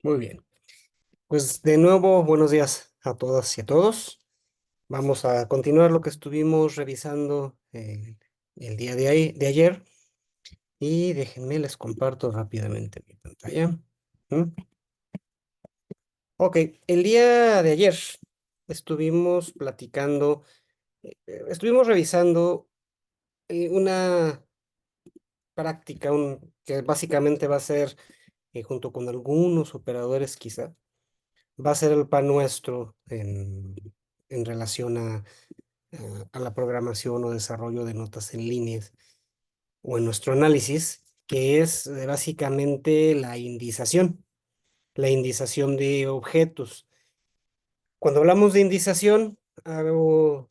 Muy bien. Pues de nuevo, buenos días a todas y a todos. Vamos a continuar lo que estuvimos revisando el día de ayer y déjenme les comparto rápidamente mi pantalla. ¿Mm? Ok, el día de ayer estuvimos platicando, estuvimos revisando una práctica que básicamente va a ser, junto con algunos operadores quizá, va a ser el pan nuestro en relación a la programación o desarrollo de notas en líneas o en nuestro análisis, que es básicamente la indización de objetos. Cuando hablamos de indización, hago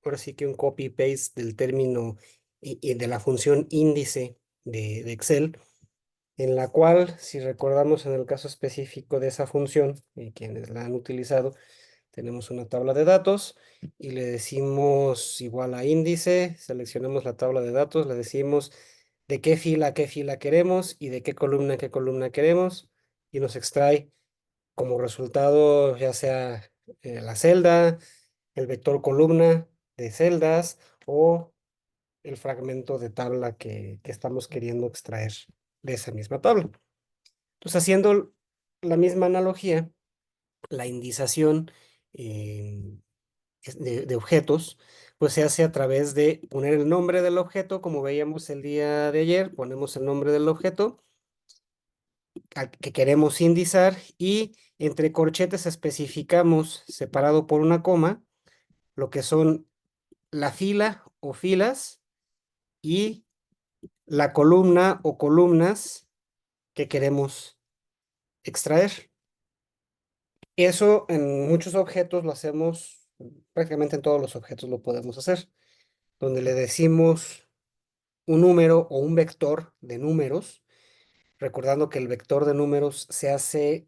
ahora sí que un copy-paste del término y de la función índice de Excel, en la cual, si recordamos en el caso específico de esa función, y quienes la han utilizado, tenemos una tabla de datos y le decimos igual a índice, seleccionamos la tabla de datos, le decimos de qué fila queremos y de qué columna queremos y nos extrae como resultado ya sea la celda, el vector columna de celdas o el fragmento de tabla que estamos queriendo extraer de esa misma tabla. Entonces, haciendo la misma analogía, la indización eh, de objetos, pues se hace a través de poner el nombre del objeto, como veíamos el día de ayer, ponemos el nombre del objeto al que queremos indizar y entre corchetes especificamos, separado por una coma, lo que son la fila o filas y la columna o columnas que queremos extraer. Eso en muchos objetos lo hacemos, prácticamente en todos los objetos lo podemos hacer, donde le decimos un número o un vector de números, recordando que el vector de números se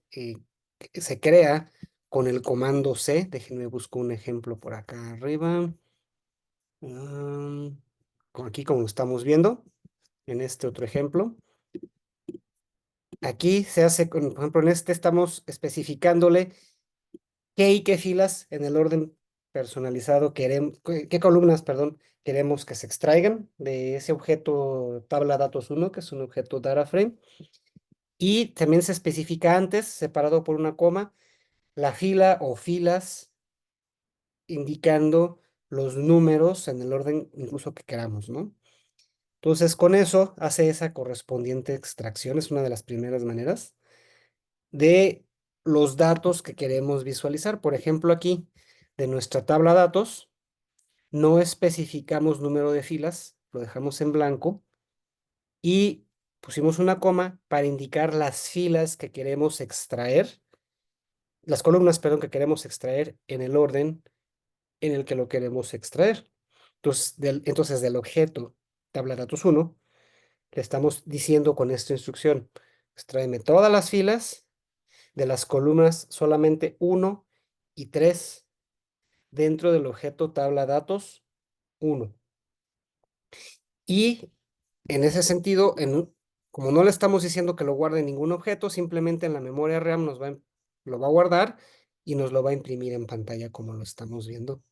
crea con el comando C. Déjenme buscar un ejemplo por acá arriba. Aquí como estamos viendo, en este otro ejemplo. Aquí se hace, por ejemplo, en este estamos especificándole qué y qué filas en el orden personalizado queremos, qué columnas, perdón, queremos que se extraigan de ese objeto tabla datos 1, que es un objeto data frame. Y también se especifica antes, separado por una coma, la fila o filas indicando los números en el orden incluso que queramos, ¿no? Entonces, con eso hace esa correspondiente extracción, es una de las primeras maneras de los datos que queremos visualizar. Por ejemplo, aquí de nuestra tabla datos, no especificamos número de filas, lo dejamos en blanco y pusimos una coma para indicar las filas que queremos extraer, las columnas, perdón, que queremos extraer en el orden en el que lo queremos extraer. Entonces del objeto tabla datos 1, le estamos diciendo con esta instrucción, extráeme todas las filas de las columnas solamente 1 y 3 dentro del objeto tabla datos 1. Y en ese sentido, como no le estamos diciendo que lo guarde en ningún objeto, simplemente en la memoria RAM lo va a guardar y nos lo va a imprimir en pantalla como lo estamos viendo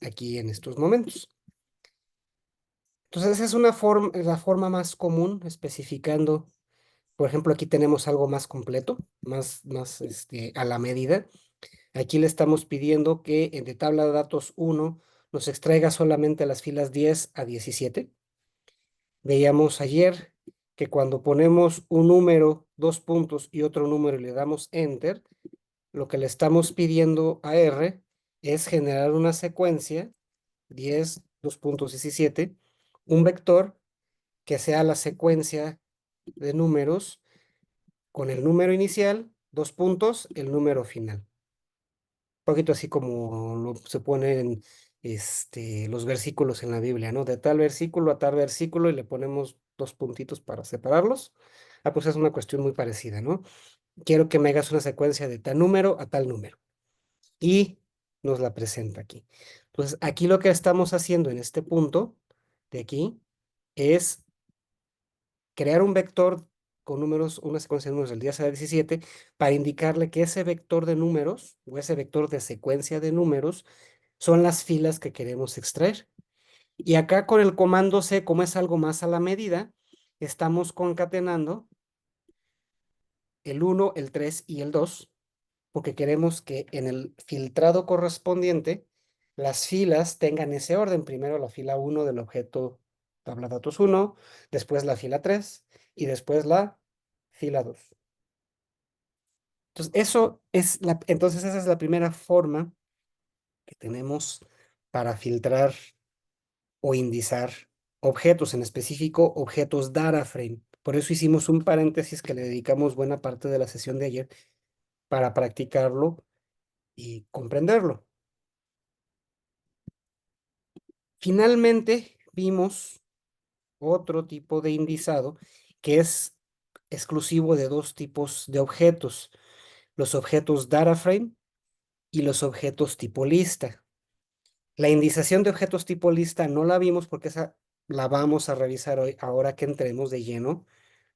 aquí en estos momentos. Entonces, esa es la forma más común, especificando. Por ejemplo, aquí tenemos algo más completo, más a la medida. Aquí le estamos pidiendo que de tabla de datos 1 nos extraiga solamente las filas 10 a 17. Veíamos ayer que cuando ponemos un número, dos puntos y otro número y le damos Enter, lo que le estamos pidiendo a R es generar una secuencia 10, dos puntos 17, un vector que sea la secuencia de números con el número inicial, dos puntos, el número final. Un poquito así como se ponen los versículos en la Biblia, ¿no? De tal versículo a tal versículo y le ponemos dos puntitos para separarlos. Ah, pues es una cuestión muy parecida, ¿no? Quiero que me hagas una secuencia de tal número a tal número. Y nos la presenta aquí. Entonces, aquí lo que estamos haciendo en este punto de aquí es crear un vector con números, una secuencia de números del 10 a la 17, para indicarle que ese vector de números o ese vector de secuencia de números son las filas que queremos extraer. Y acá con el comando C, como es algo más a la medida, estamos concatenando el 1, el 3 y el 2, porque queremos que en el filtrado correspondiente las filas tengan ese orden. Primero la fila 1 del objeto tabla datos 1, después la fila 3 y después la fila 2. Entonces, entonces esa es la primera forma que tenemos para filtrar o indizar objetos, en específico objetos data frame. Por eso hicimos un paréntesis que le dedicamos buena parte de la sesión de ayer para practicarlo y comprenderlo. Finalmente vimos otro tipo de indizado que es exclusivo de dos tipos de objetos, los objetos data frame y los objetos tipo lista. La indización de objetos tipo lista no la vimos porque esa la vamos a revisar hoy, ahora que entremos de lleno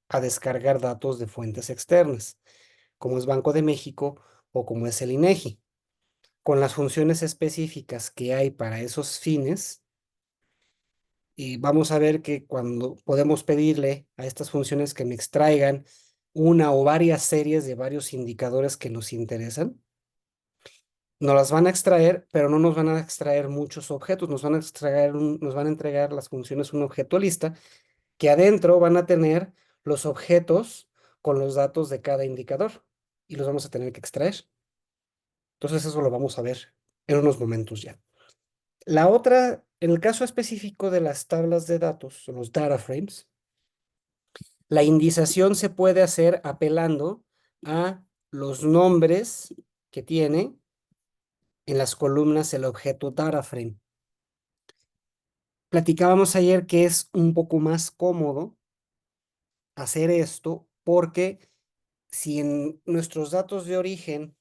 a descargar datos de fuentes externas, como es Banco de México o como es el INEGI. Con las funciones específicas que hay para esos fines, y vamos a ver que cuando podemos pedirle a estas funciones que me extraigan una o varias series de varios indicadores que nos interesan, nos las van a extraer, pero no nos van a extraer muchos objetos, nos van a entregar las funciones un objeto lista, que adentro van a tener los objetos con los datos de cada indicador y los vamos a tener que extraer. Entonces eso lo vamos a ver en unos momentos ya. La otra, en el caso específico de las tablas de datos, o los data frames, la indización se puede hacer apelando a los nombres que tiene en las columnas el objeto data frame. Platicábamos ayer que es un poco más cómodo hacer esto porque si en nuestros datos de origen,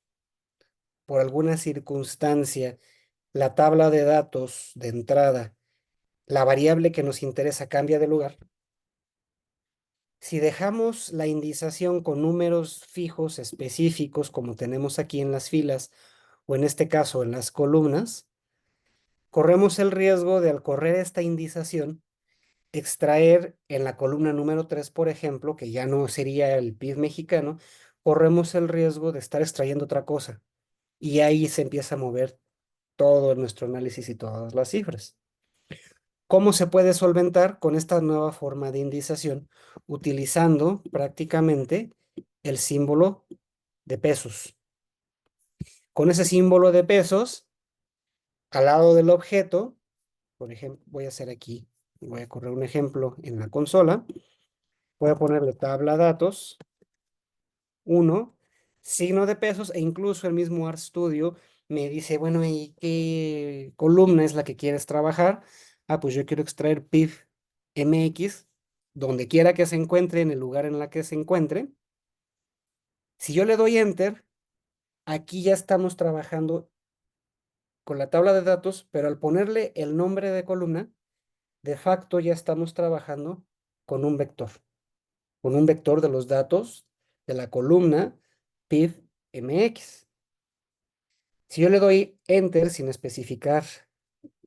por alguna circunstancia, la tabla de datos de entrada, la variable que nos interesa cambia de lugar, si dejamos la indización con números fijos específicos, como tenemos aquí en las filas, o en este caso en las columnas, corremos el riesgo de al correr esta indización, extraer en la columna número 3, por ejemplo, que ya no sería el PIB mexicano, corremos el riesgo de estar extrayendo otra cosa. Y ahí se empieza a mover todo nuestro análisis y todas las cifras. ¿Cómo se puede solventar con esta nueva forma de indización? Utilizando prácticamente el símbolo de pesos. Con ese símbolo de pesos, al lado del objeto, por ejemplo, voy a hacer aquí, voy a correr un ejemplo en la consola, voy a ponerle tabla datos 1, signo de pesos, e incluso el mismo RStudio me dice, bueno, ¿y qué columna es la que quieres trabajar? Ah, pues yo quiero extraer PIB MX, donde quiera que se encuentre, en el lugar en la que se encuentre. Si yo le doy Enter, aquí ya estamos trabajando con la tabla de datos, pero al ponerle el nombre de columna, de facto ya estamos trabajando con un vector, con un vector de los datos de la columna PIB MX. Si yo le doy Enter sin especificar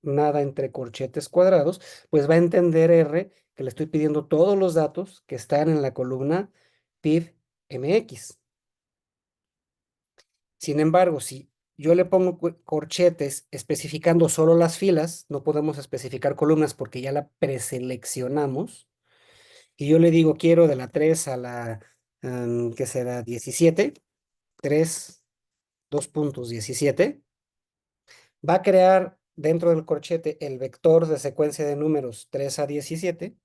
nada entre corchetes cuadrados, pues va a entender R que le estoy pidiendo todos los datos que están en la columna PIB MX. Sin embargo, si yo le pongo corchetes especificando solo las filas, no podemos especificar columnas porque ya la preseleccionamos, y yo le digo quiero de la 3 a la, ¿qué será? 17, 3, 2 puntos 17, va a crear dentro del corchete el vector de secuencia de números 3 a 17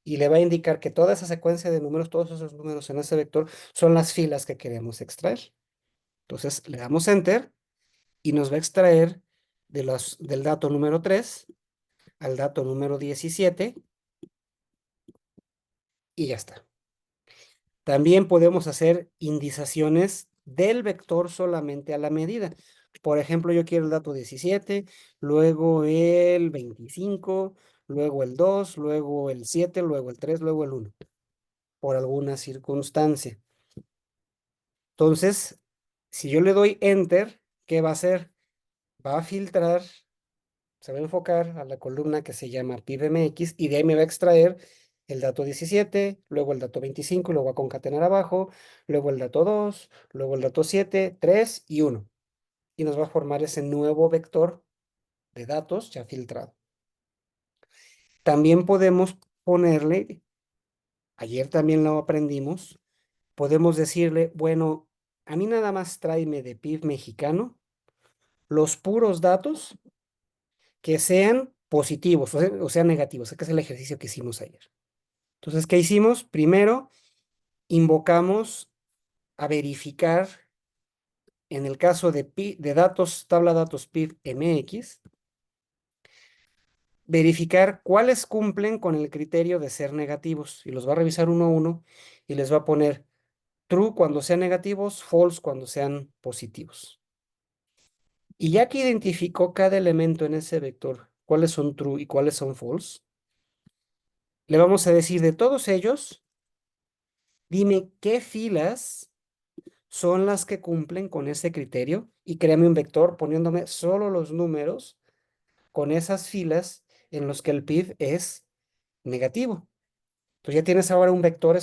y le va a indicar que toda esa secuencia de números, todos esos números en ese vector son las filas que queremos extraer. Entonces le damos Enter y nos va a extraer del dato número 3 al dato número 17 y ya está. También podemos hacer indizaciones del vector solamente a la medida. Por ejemplo, yo quiero el dato 17, luego el 25, luego el 2, luego el 7, luego el 3, luego el 1. por alguna circunstancia. Entonces, si yo le doy Enter, ¿qué va a hacer? Va a filtrar, se va a enfocar a la columna que se llama PIVMX y de ahí me va a extraer el dato 17, luego el dato 25, lo va a concatenar abajo, luego el dato 2, luego el dato 7, 3 y 1. Y nos va a formar ese nuevo vector de datos ya filtrado. También podemos ponerle, ayer también lo aprendimos, podemos decirle, bueno, a mí nada más tráeme de PIB mexicano los puros datos que sean positivos o sean negativos, que es el ejercicio que hicimos ayer. Entonces, ¿qué hicimos? Primero, invocamos a verificar, en el caso de datos, tabla datos PIB MX, verificar cuáles cumplen con el criterio de ser negativos y los va a revisar uno a uno y les va a poner true cuando sean negativos, false cuando sean positivos. Y ya que identificó cada elemento en ese vector, cuáles son true y cuáles son false, le vamos a decir de todos ellos, dime qué filas son las que cumplen con ese criterio y créame un vector poniéndome solo los números con esas filas en los que el PIB es negativo. Entonces ya tienes ahora un vector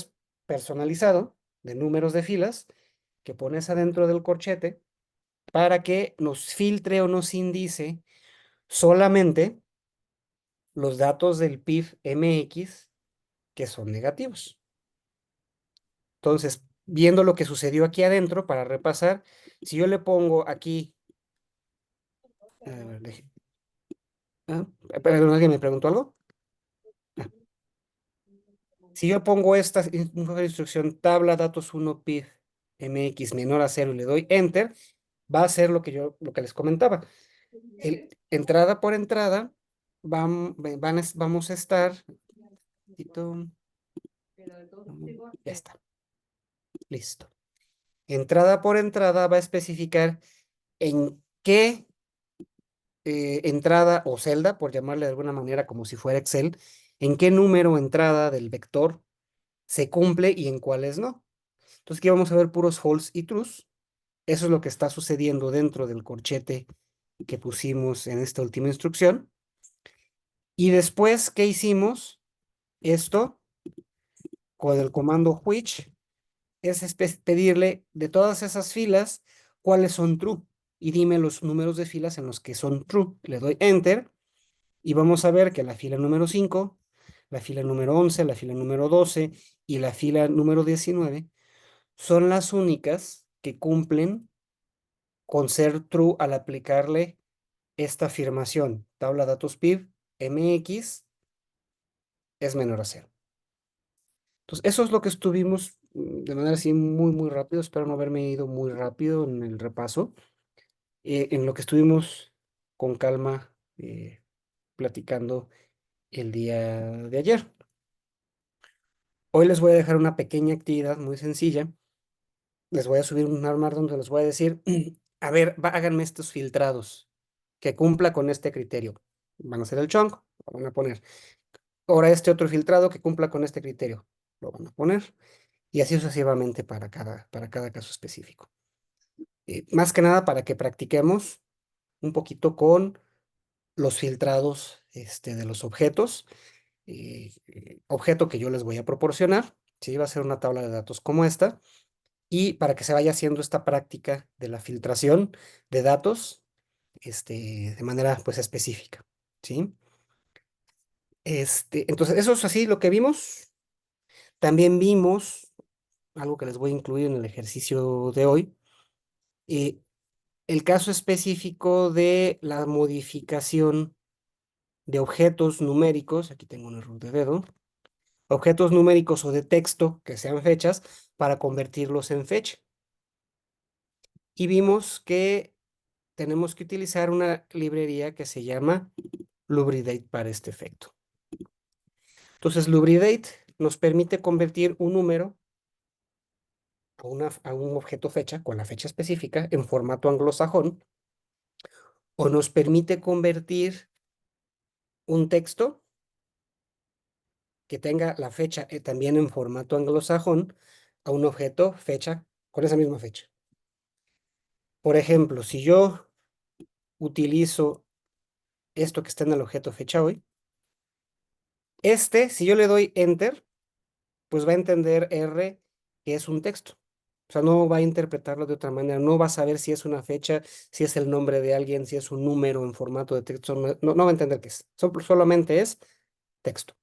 personalizado de números de filas que pones adentro del corchete para que nos filtre o nos indice solamente los datos del PIB MX que son negativos. Entonces, viendo lo que sucedió aquí adentro, para repasar, si yo le pongo aquí, a ver, perdón, ¿alguien me preguntó algo? Ah, si yo pongo esta instrucción tabla datos 1 PIB MX menor a 0 y le doy enter, va a ser lo que les comentaba. Entrada por entrada, vamos a estar, ya está, listo. Entrada por entrada va a especificar en qué entrada o celda, por llamarle de alguna manera como si fuera Excel, en qué número entrada del vector se cumple y en cuáles no. Entonces aquí vamos a ver puros false y trues. Eso es lo que está sucediendo dentro del corchete que pusimos en esta última instrucción. Y después, ¿qué hicimos? Esto con el comando which es pedirle de todas esas filas cuáles son true y dime los números de filas en los que son true. Le doy enter y vamos a ver que la fila número 5, la fila número 11, la fila número 12 y la fila número 19 son las únicas que cumplen con ser true al aplicarle esta afirmación. Tabla datos PIB MX es menor a 0. Entonces, eso es lo que estuvimos de manera así muy rápido. Espero no haberme ido muy rápido en el repaso. En lo que estuvimos con calma platicando el día de ayer. Hoy les voy a dejar una pequeña actividad muy sencilla. Les voy a subir un armar donde les voy a decir, a ver, háganme estos filtrados que cumpla con este criterio. Van a hacer el chunk, lo van a poner. Ahora este otro filtrado que cumpla con este criterio, lo van a poner. Y así sucesivamente para cada caso específico. Más que nada para que practiquemos un poquito con los filtrados de los objetos. Objeto que yo les voy a proporcionar, ¿sí? Va a ser una tabla de datos como esta. Y para que se vaya haciendo esta práctica de la filtración de datos de manera pues específica, ¿sí? Entonces, eso es así lo que vimos. También vimos algo que les voy a incluir en el ejercicio de hoy, eh, el caso específico de la modificación de objetos numéricos, aquí tengo un error de dedo, objetos numéricos o de texto que sean fechas para convertirlos en fecha. Y vimos que tenemos que utilizar una librería que se llama Lubridate para este efecto. Entonces, Lubridate nos permite convertir un número a un objeto fecha con la fecha específica en formato anglosajón o nos permite convertir un texto que tenga la fecha también en formato anglosajón a un objeto fecha con esa misma fecha. Por ejemplo, si yo utilizo esto que está en el objeto fecha hoy, si yo le doy enter, pues va a entender R que es un texto. O sea, no va a interpretarlo de otra manera, no va a saber si es una fecha, si es el nombre de alguien, si es un número en formato de texto, no va a entender qué es. Solamente es texto.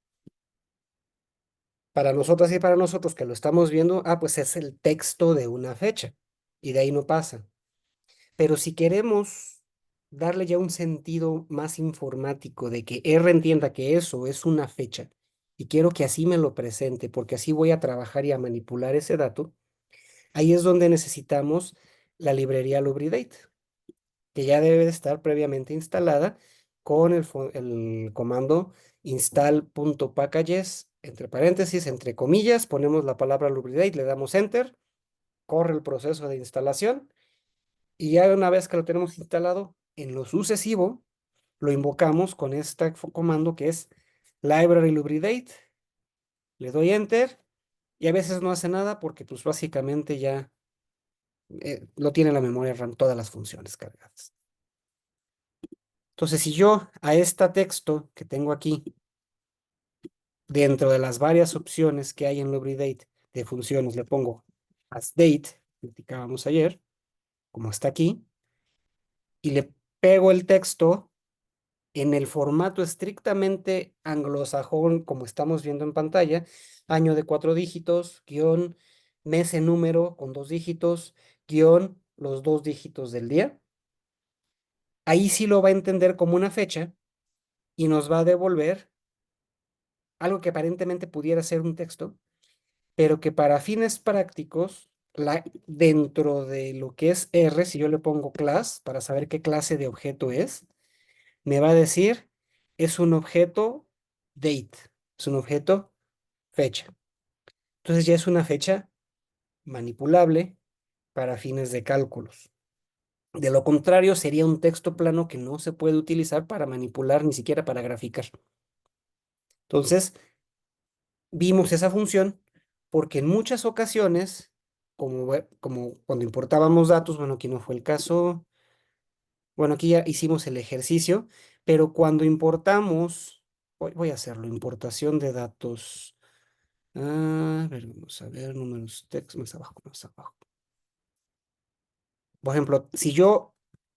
Para nosotras y para nosotros que lo estamos viendo, pues es el texto de una fecha y de ahí no pasa. Pero si queremos darle ya un sentido más informático de que R entienda que eso es una fecha y quiero que así me lo presente porque así voy a trabajar y a manipular ese dato, ahí es donde necesitamos la librería Lubridate, que ya debe de estar previamente instalada con el comando install.packages, entre paréntesis, entre comillas, ponemos la palabra Lubridate, le damos enter, corre el proceso de instalación y ya una vez que lo tenemos instalado, en lo sucesivo, lo invocamos con este comando que es library Lubridate, le doy enter y a veces no hace nada porque pues básicamente ya lo tiene en la memoria RAM todas las funciones cargadas. Entonces, si yo a este texto que tengo aquí, dentro de las varias opciones que hay en Lubridate de funciones, le pongo as date, platicábamos ayer, como está aquí, y le pego el texto en el formato estrictamente anglosajón, como estamos viendo en pantalla, año de 4 dígitos, guión, mes en número con 2 dígitos, guión, los 2 dígitos del día. Ahí sí lo va a entender como una fecha y nos va a devolver algo que aparentemente pudiera ser un texto, pero que para fines prácticos, dentro de lo que es R, si yo le pongo class para saber qué clase de objeto es, me va a decir, es un objeto date, es un objeto fecha. Entonces ya es una fecha manipulable para fines de cálculos. De lo contrario, sería un texto plano que no se puede utilizar para manipular, ni siquiera para graficar. Entonces, vimos esa función porque en muchas ocasiones, como cuando importábamos datos, bueno, aquí no fue el caso, bueno, aquí ya hicimos el ejercicio, pero cuando importamos, voy a hacerlo, importación de datos. A ver, vamos a ver, números, text, más abajo, más abajo. Por ejemplo, si yo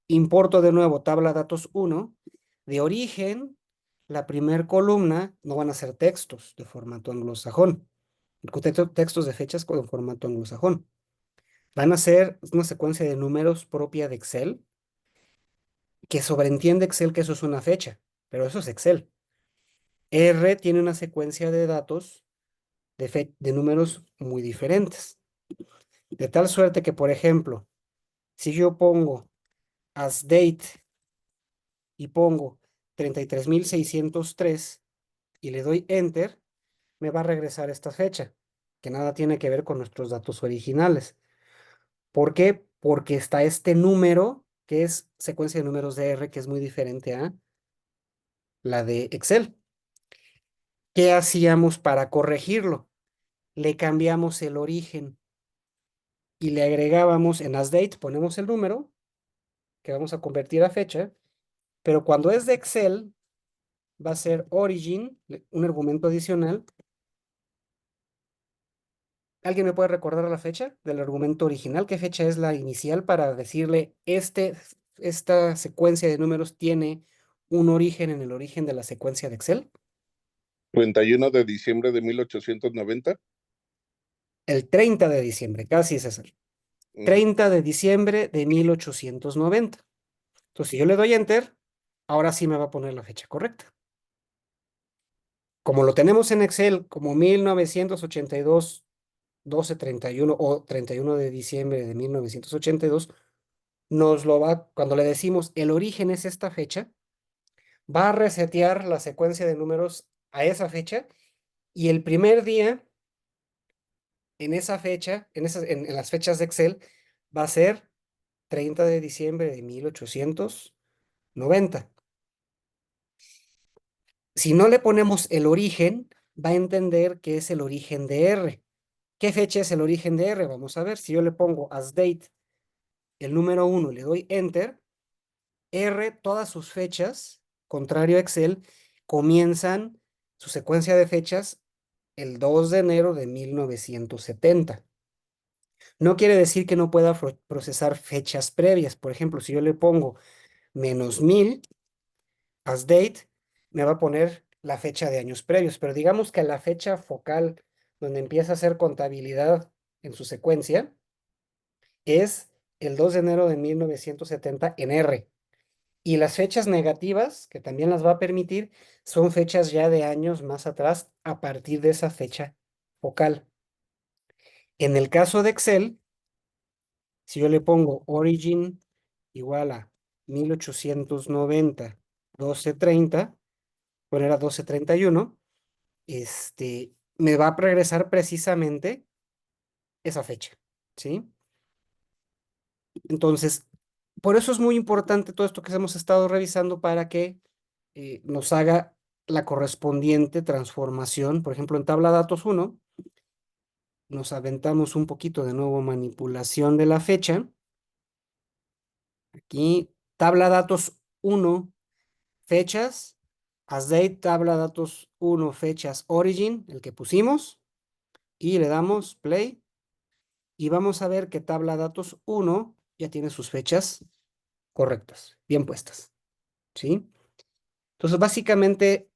importo de nuevo tabla datos 1, de origen, la primer columna no van a ser textos de formato anglosajón, textos de fechas con formato anglosajón. Van a ser una secuencia de números propia de Excel, que sobreentiende Excel que eso es una fecha, pero eso es Excel. R tiene una secuencia de datos de números muy diferentes. De tal suerte que, por ejemplo, si yo pongo as date y pongo 33.603 y le doy enter, me va a regresar esta fecha, que nada tiene que ver con nuestros datos originales. ¿Por qué? Porque está este número, que es secuencia de números de R, que es muy diferente a la de Excel. ¿Qué hacíamos para corregirlo? Le cambiamos el origen y le agregábamos en asDate, ponemos el número que vamos a convertir a fecha, pero cuando es de Excel, va a ser origin, un argumento adicional. ¿Alguien me puede recordar la fecha del argumento original? ¿Qué fecha es la inicial para decirle esta secuencia de números tiene un origen en el origen de la secuencia de Excel? 31 de diciembre de 1890. El 30 de diciembre, casi César. Ujú. 30 de diciembre de 1890. Entonces, si yo le doy enter, ahora sí me va a poner la fecha correcta. Como lo tenemos en Excel como 1982, 12/31 o 31 de diciembre de 1982, cuando le decimos el origen es esta fecha, va a resetear la secuencia de números a esa fecha y el primer día en esa fecha, en las fechas de Excel, va a ser 30 de diciembre de 1890. Si no le ponemos el origen, va a entender que es el origen de R. ¿Qué fecha es el origen de R? Vamos a ver, si yo le pongo as date el número 1 y le doy enter, R, todas sus fechas, contrario a Excel, comienzan su secuencia de fechas el 2 de enero de 1970. No quiere decir que no pueda procesar fechas previas. Por ejemplo, si yo le pongo -1000 as date, me va a poner la fecha de años previos, pero digamos que la fecha focal donde empieza a hacer contabilidad en su secuencia es el 2 de enero de 1970 en R. Y las fechas negativas, que también las va a permitir, son fechas ya de años más atrás a partir de esa fecha focal. En el caso de Excel, si yo le pongo origin igual a 1890, 1230, poner a 1231, me va a regresar precisamente esa fecha, ¿sí? Entonces, por eso es muy importante todo esto que hemos estado revisando para que nos haga la correspondiente transformación. Por ejemplo, en tabla datos 1, nos aventamos un poquito de nuevo manipulación de la fecha. Aquí, tabla datos 1, fechas, as date, tabla datos 1, fechas, origin, el que pusimos, y le damos play, y vamos a ver que tabla datos 1 ya tiene sus fechas correctas, bien puestas, ¿sí? Entonces, básicamente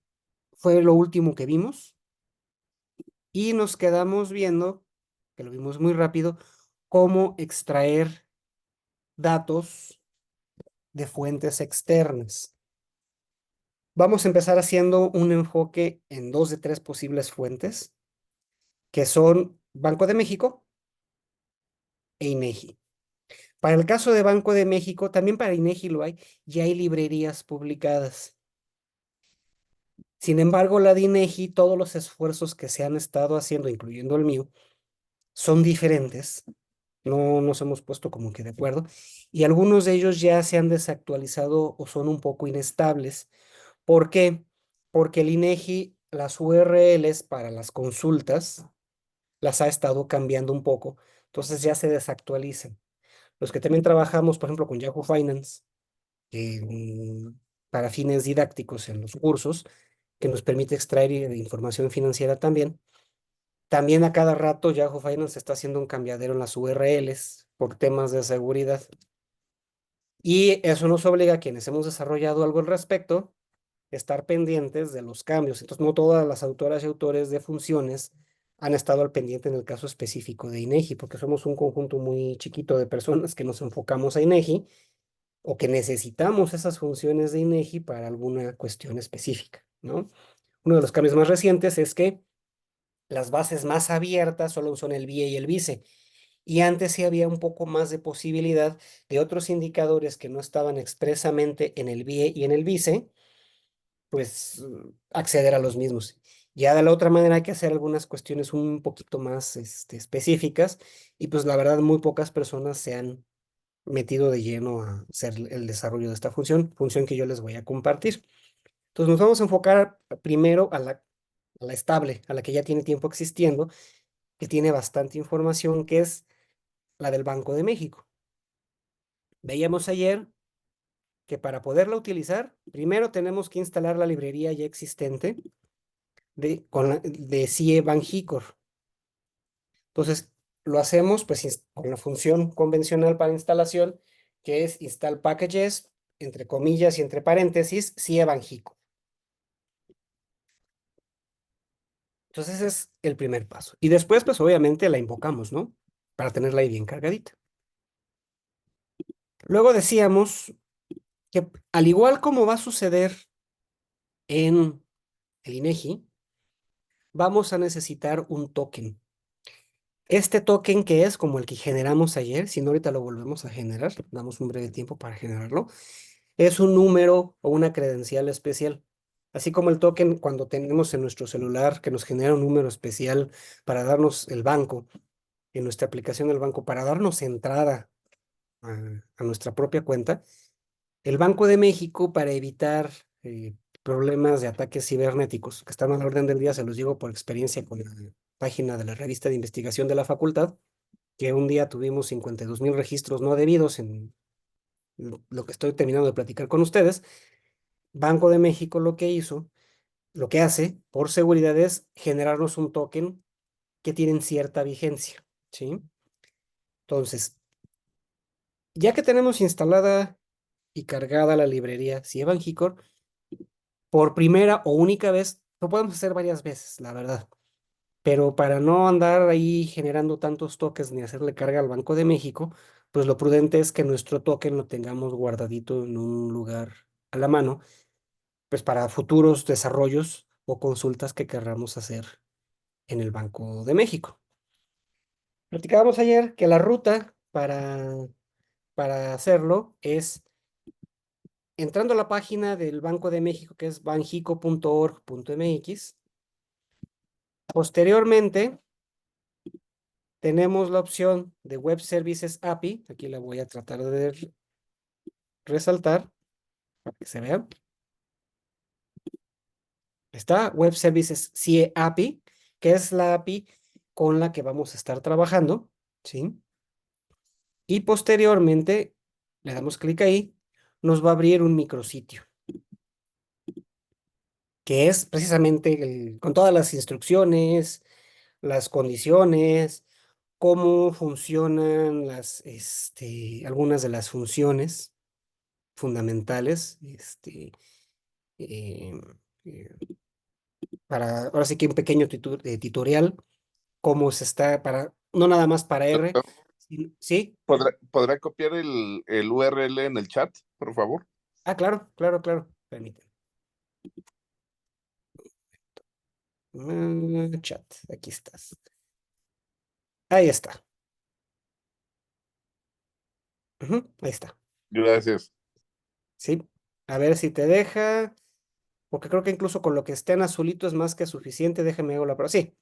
fue lo último que vimos y nos quedamos viendo, que lo vimos muy rápido, cómo extraer datos de fuentes externas. Vamos a empezar haciendo un enfoque en 2 de 3 posibles fuentes, que son Banco de México e INEGI. Para el caso de Banco de México, también para INEGI lo hay, ya hay librerías publicadas. Sin embargo, la de INEGI, todos los esfuerzos que se han estado haciendo, incluyendo el mío, son diferentes. No nos hemos puesto como que de acuerdo. Y algunos de ellos ya se han desactualizado o son un poco inestables. ¿Por qué? Porque el INEGI, las URLs para las consultas, las ha estado cambiando un poco. Entonces ya se desactualizan. Los que también trabajamos, por ejemplo, con Yahoo Finance, para fines didácticos en los cursos, que nos permite extraer información financiera también. También a cada rato Yahoo Finance está haciendo un cambiadero en las URLs por temas de seguridad. Y eso nos obliga a quienes hemos desarrollado algo al respecto, estar pendientes de los cambios. Entonces, no todas las autoras y autores de funciones han estado al pendiente en el caso específico de INEGI, porque somos un conjunto muy chiquito de personas que nos enfocamos a INEGI o que necesitamos esas funciones de INEGI para alguna cuestión específica, ¿no? Uno de los cambios más recientes es que las bases más abiertas solo son el BIE y el BICE. Y antes sí había un poco más de posibilidad de otros indicadores que no estaban expresamente en el BIE y en el BICE, pues acceder a los mismos. Ya de la otra manera hay que hacer algunas cuestiones un poquito más específicas y pues la verdad muy pocas personas se han metido de lleno a hacer el desarrollo de esta función que yo les voy a compartir. Entonces nos vamos a enfocar primero a la estable, a la que ya tiene tiempo existiendo, que tiene bastante información, que es la del Banco de México. Veíamos ayer que para poderla utilizar, primero tenemos que instalar la librería ya existente de CIE Banjicor. Entonces, lo hacemos pues con la función convencional para instalación, que es install packages, entre comillas y entre paréntesis, CIE Banjicor. Entonces, ese es el primer paso. Y después, pues obviamente la invocamos, ¿no? Para tenerla ahí bien cargadita. Luego decíamos que al igual como va a suceder en el INEGI, vamos a necesitar un token. Este token que es como el que generamos ayer, si no ahorita lo volvemos a generar, damos un breve tiempo para generarlo, es un número o una credencial especial. Así como el token cuando tenemos en nuestro celular que nos genera un número especial para darnos el banco, en nuestra aplicación del banco, para darnos entrada a nuestra propia cuenta, el Banco de México para evitar problemas de ataques cibernéticos que están a la orden del día, se los digo por experiencia con la página de la revista de investigación de la facultad, que un día tuvimos 52,000 registros no debidos en lo que estoy terminando de platicar con ustedes. Banco de México lo que hace por seguridad es generarnos un token que tienen cierta vigencia, ¿sí? Entonces, ya que tenemos instalada y cargada la librería Sieban-Hicor, por primera o única vez, lo podemos hacer varias veces, la verdad. Pero para no andar ahí generando tantos tokens ni hacerle carga al Banco de México, pues lo prudente es que nuestro token lo tengamos guardadito en un lugar a la mano, pues para futuros desarrollos o consultas que querramos hacer en el Banco de México. Platicábamos ayer que la ruta para hacerlo es entrando a la página del Banco de México, que es banjico.org.mx. Posteriormente, tenemos la opción de Web Services API. Aquí la voy a tratar de resaltar para que se vean. Está Web Services CIE API, que es la API con la que vamos a estar trabajando, ¿sí? Y posteriormente, le damos clic ahí, nos va a abrir un micrositio, que es precisamente con todas las instrucciones, las condiciones, cómo funcionan algunas de las funciones fundamentales, eh, eh, ahora sí que un pequeño tutorial, cómo se está, no nada más para R, Doctor, ¿sí? ¿podrá copiar el URL en el chat, por favor? Ah, claro, claro, claro, permíteme. Chat, aquí estás. Ahí está. Ujú, ahí está. Gracias. Sí. A ver si te deja, porque creo que incluso con lo que esté en azulito es más que suficiente. Déjenme hago la prueba. Sí.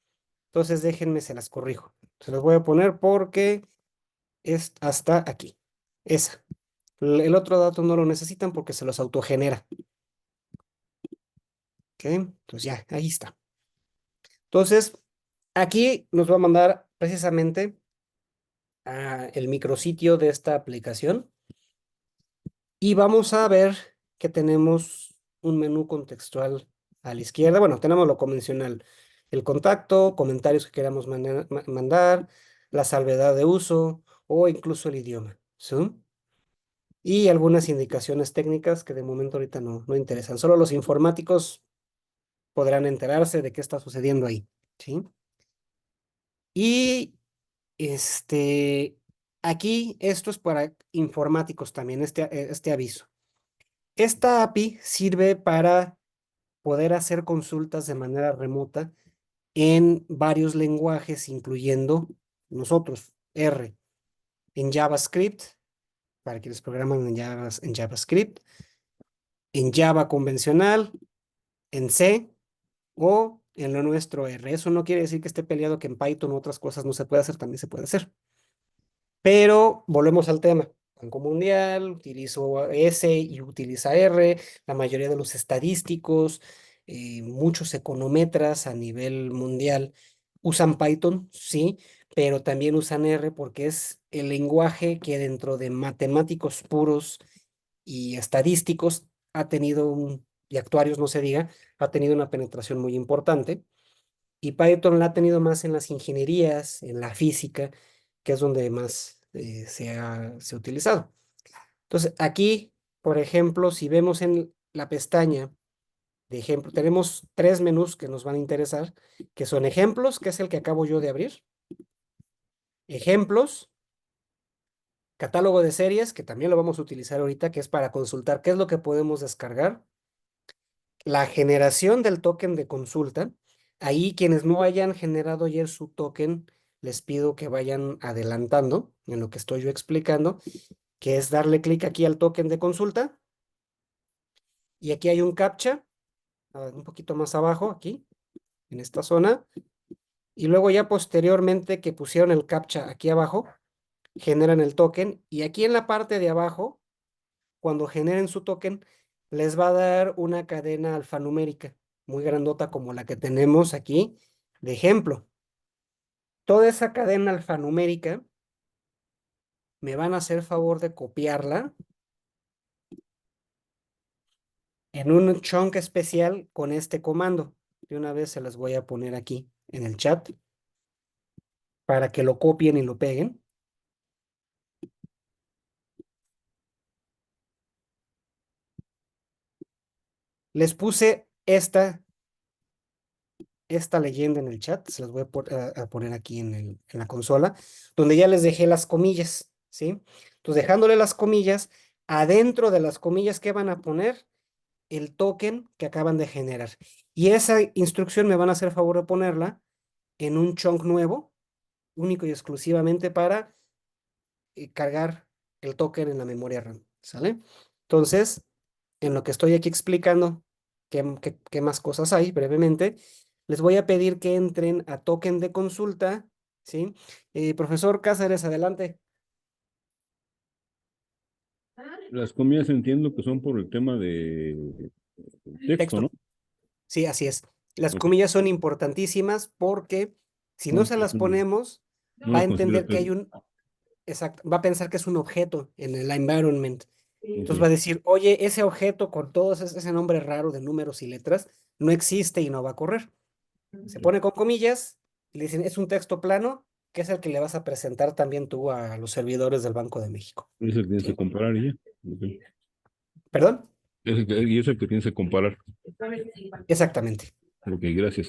Entonces déjenme, se las corrijo. Se las voy a poner porque es hasta aquí. Esa. El otro dato no lo necesitan porque se los autogenera. ¿Ok? Entonces ya, ahí está. Entonces, aquí nos va a mandar precisamente a el micrositio de esta aplicación y vamos a ver que tenemos un menú contextual a la izquierda. Bueno, tenemos lo convencional, el contacto, comentarios que queramos mandar, la salvedad de uso o incluso el idioma, ¿sí? Y algunas indicaciones técnicas que de momento ahorita no interesan. Solo los informáticos podrán enterarse de qué está sucediendo ahí, ¿sí? Y aquí esto es para informáticos también, este aviso. Esta API sirve para poder hacer consultas de manera remota en varios lenguajes, incluyendo nosotros, R, en JavaScript, para quienes programan en JavaScript, en Java convencional, en C o en lo nuestro R. Eso no quiere decir que esté peleado que en Python u otras cosas no se puede hacer, también se puede hacer. Pero volvemos al tema. Banco Mundial utilizo S y utiliza R, la mayoría de los estadísticos, muchos econometras a nivel mundial usan Python, sí, pero también usan R porque es el lenguaje que dentro de matemáticos puros y estadísticos y actuarios no se diga, ha tenido una penetración muy importante. Y Python la ha tenido más en las ingenierías, en la física, que es donde más se ha utilizado. Entonces, aquí, por ejemplo, si vemos en la pestaña de ejemplo, tenemos tres menús que nos van a interesar, que son ejemplos, que es el que acabo yo de abrir, ejemplos, catálogo de series, que también lo vamos a utilizar ahorita, que es para consultar qué es lo que podemos descargar, la generación del token de consulta. Ahí quienes no hayan generado ayer su token, les pido que vayan adelantando en lo que estoy yo explicando, que es darle clic aquí al token de consulta. Y aquí hay un captcha, un poquito más abajo, aquí, en esta zona. Y luego ya posteriormente que pusieron el captcha aquí abajo, generan el token. Y aquí en la parte de abajo, cuando generen su token, les va a dar una cadena alfanumérica muy grandota como la que tenemos aquí de ejemplo. Toda esa cadena alfanumérica me van a hacer favor de copiarla en un chunk especial con este comando. De una vez se las voy a poner aquí en el chat para que lo copien y lo peguen. Les puse esta leyenda en el chat, se las voy a poner aquí en la consola, donde ya les dejé las comillas, ¿sí? Entonces, dejándole las comillas, adentro de las comillas, ¿qué van a poner? El token que acaban de generar. Y esa instrucción me van a hacer favor de ponerla en un chunk nuevo, único y exclusivamente para cargar el token en la memoria RAM, ¿sale? Entonces, en lo que estoy aquí explicando qué más cosas hay brevemente, les voy a pedir que entren a token de consulta, ¿sí? Profesor Cáceres, adelante. Las comidas entiendo que son por el tema de texto, Texto. ¿no? Sí, así es. Las Ok. comillas son importantísimas porque si no Son, se las ponemos, no va a lo considero entender que hay texto. exacto, va a pensar que es un objeto en el environment. Entonces va a Ok. decir, oye, ese objeto con todos ese nombre raro de números y letras no existe y no va a correr. Se pone con comillas y le dicen, es un texto plano, que es el que le vas a presentar también tú a los servidores del Banco de México. Es el que tienes que ¿Sí? comparar y ya. Ok. ¿Perdón? Y es el que tienes que comparar. Exactamente. Ok, gracias.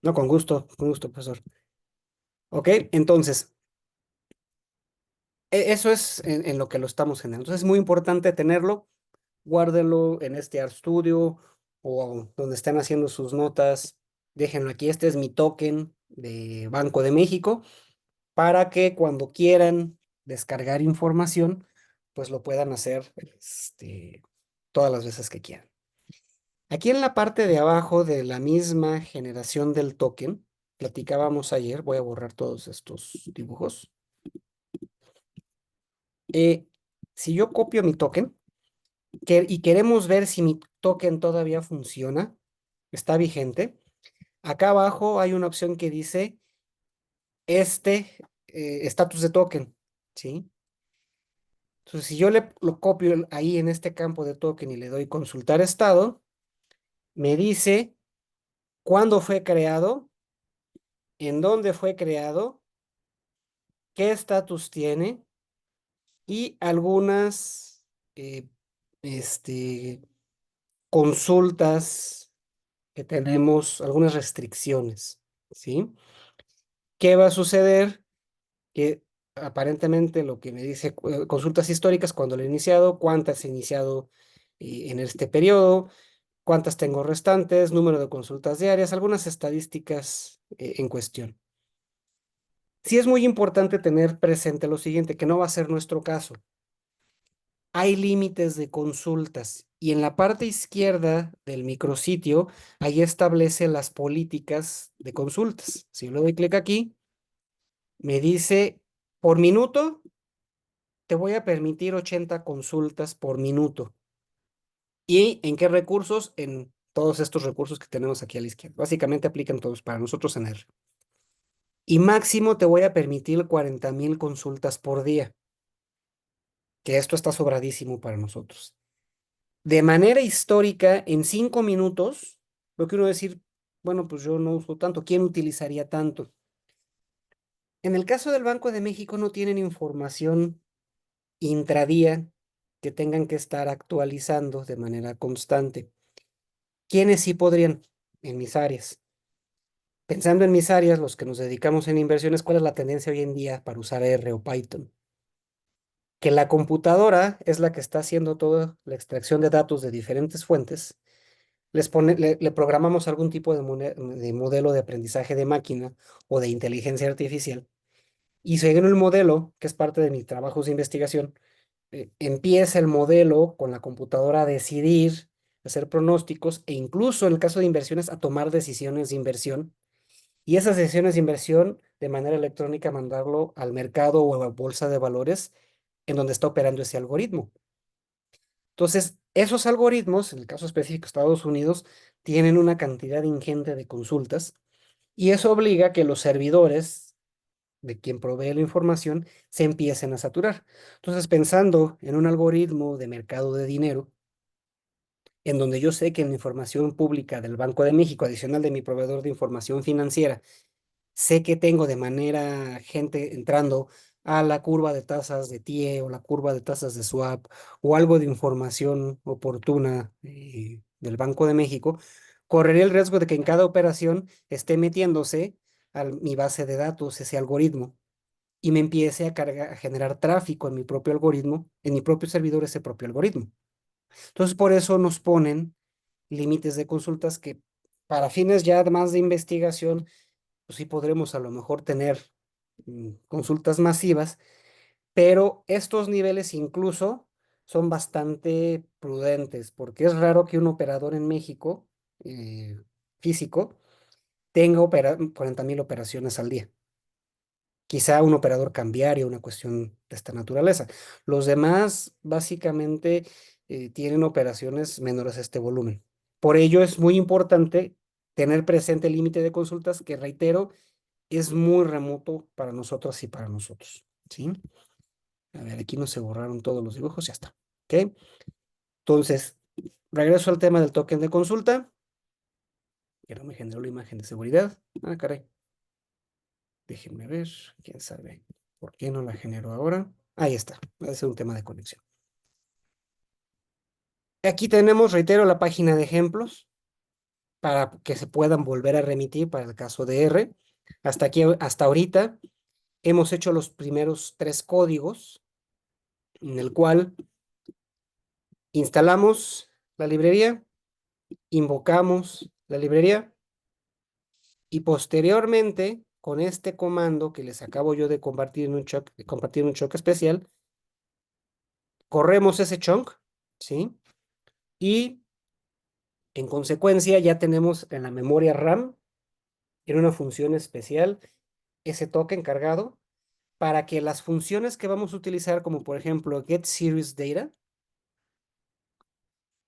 No, con gusto, profesor. Ok, entonces, eso es en lo que lo estamos generando. Entonces es muy importante tenerlo, guárdenlo en este RStudio o donde estén haciendo sus notas, déjenlo aquí. Este es mi token de Banco de México para que cuando quieran descargar información, pues lo puedan hacer todas las veces que quieran. Aquí en la parte de abajo de la misma generación del token, platicábamos ayer, voy a borrar todos estos dibujos. Eh, si yo copio mi token y queremos ver si mi token todavía funciona, está vigente, acá abajo hay una opción que dice estatus de token, ¿sí? Entonces, si yo lo copio ahí en este campo de token y le doy consultar estado, me dice cuándo fue creado, en dónde fue creado, qué estatus tiene y algunas eh, este, consultas que tenemos, algunas restricciones, ¿sí? ¿Qué va a suceder? Que aparentemente lo que me dice consultas históricas, cuando lo he iniciado, cuántas he iniciado en este periodo, cuántas tengo restantes, número de consultas diarias, algunas estadísticas en cuestión. Sí es muy importante tener presente lo siguiente, que no va a ser nuestro caso. Hay límites de consultas y en la parte izquierda del micrositio, ahí establece las políticas de consultas. Si le doy clic aquí, me dice por minuto, te voy a permitir 80 consultas por minuto. ¿Y en qué recursos? En todos estos recursos que tenemos aquí a la izquierda. Básicamente aplican todos para nosotros en R. Y máximo te voy a permitir 40,000 consultas por día, que esto está sobradísimo para nosotros. De manera histórica, en 5 minutos, lo quiero decir, bueno, pues yo no uso tanto, ¿quién utilizaría tanto? En el caso del Banco de México no tienen información intradía que tengan que estar actualizando de manera constante. ¿Quiénes sí podrían? En mis áreas. Pensando en mis áreas, los que nos dedicamos en inversiones, ¿cuál es la tendencia hoy en día para usar R o Python? Que la computadora es la que está haciendo toda la extracción de datos de diferentes fuentes. Le programamos algún tipo de modelo de aprendizaje de máquina o de inteligencia artificial. Y según el modelo, que es parte de mis trabajos de investigación, empieza el modelo con la computadora a decidir, a hacer pronósticos e incluso en el caso de inversiones a tomar decisiones de inversión y esas decisiones de inversión de manera electrónica mandarlo al mercado o a la bolsa de valores en donde está operando ese algoritmo. Entonces, esos algoritmos, en el caso específico de Estados Unidos, tienen una cantidad ingente de consultas y eso obliga a que los servidores de quien provee la información se empiecen a saturar. Entonces, pensando en un algoritmo de mercado de dinero, en donde yo sé que en la información pública del Banco de México, adicional de mi proveedor de información financiera, sé que tengo de manera gente entrando a la curva de tasas de TIE o la curva de tasas de swap o algo de información oportuna del Banco de México, correría el riesgo de que en cada operación esté metiéndose a mi base de datos ese algoritmo y me empiece a cargar, a generar tráfico en mi propio algoritmo, en mi propio servidor ese propio algoritmo. Entonces, por eso nos ponen límites de consultas que para fines ya más de investigación, pues sí podremos a lo mejor tener consultas masivas, pero estos niveles incluso son bastante prudentes, porque es raro que un operador en México físico tenga 40,000 operaciones al día. Quizá un operador cambiario, una cuestión de esta naturaleza. Los demás básicamente tienen operaciones menores a este volumen. Por ello es muy importante tener presente el límite de consultas que, reitero, es muy remoto para nosotros y para nosotros, ¿sí? A ver, aquí no se borraron todos los dibujos, ya está. ¿Ok? Entonces, regreso al tema del token de consulta, que no me generó la imagen de seguridad. Ah, caray. Déjenme ver, quién sabe por qué no la generó ahora. Ahí está, debe ser un tema de conexión. Aquí tenemos, reitero, la página de ejemplos para que se puedan volver a remitir para el caso de R. Hasta aquí, hasta ahorita, hemos hecho los primeros 3 códigos en el cual instalamos la librería, invocamos la librería y posteriormente, con este comando que les acabo yo de compartir en un choque especial, corremos ese chunk, ¿sí? Y en consecuencia ya tenemos en la memoria RAM, en una función especial, ese token cargado para que las funciones que vamos a utilizar, como por ejemplo getSeriesData,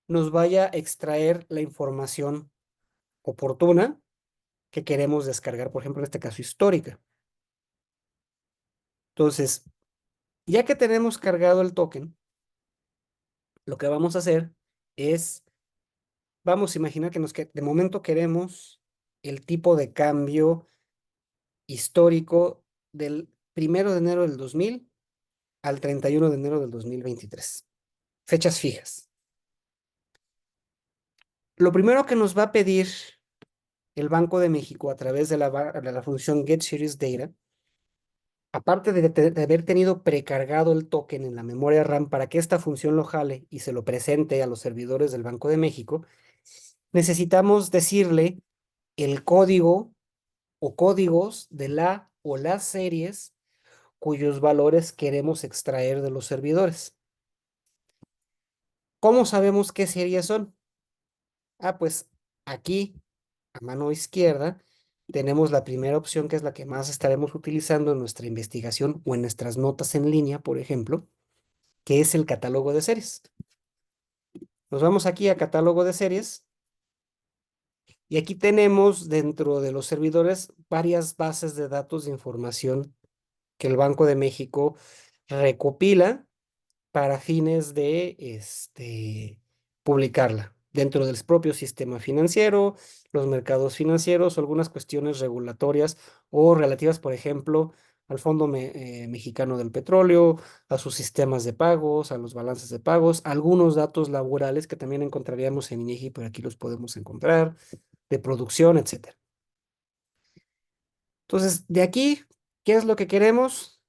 nos vaya a extraer la información oportuna que queremos descargar, por ejemplo, en este caso histórica. Entonces, ya que tenemos cargado el token, lo que vamos a hacer es, vamos a imaginar que de momento queremos el tipo de cambio histórico del 1 de enero del 2000 al 31 de enero del 2023. Fechas fijas. Lo primero que nos va a pedir el Banco de México a través de la función getSeriesData, aparte de haber tenido precargado el token en la memoria RAM para que esta función lo jale y se lo presente a los servidores del Banco de México, necesitamos decirle el código o códigos de la o las series cuyos valores queremos extraer de los servidores. ¿Cómo sabemos qué series son? Ah, pues aquí, a mano izquierda, tenemos la primera opción, que es la que más estaremos utilizando en nuestra investigación o en nuestras notas en línea, por ejemplo, que es el catálogo de series. Nos vamos aquí a catálogo de series y aquí tenemos dentro de los servidores varias bases de datos de información que el Banco de México recopila para fines de publicarla dentro del propio sistema financiero, los mercados financieros, o algunas cuestiones regulatorias o relativas, por ejemplo, al Fondo Mexicano del Petróleo, a sus sistemas de pagos, a los balances de pagos, algunos datos laborales que también encontraríamos en INEGI, pero aquí los podemos encontrar, de producción, etcétera. Entonces, de aquí, ¿qué es lo que queremos?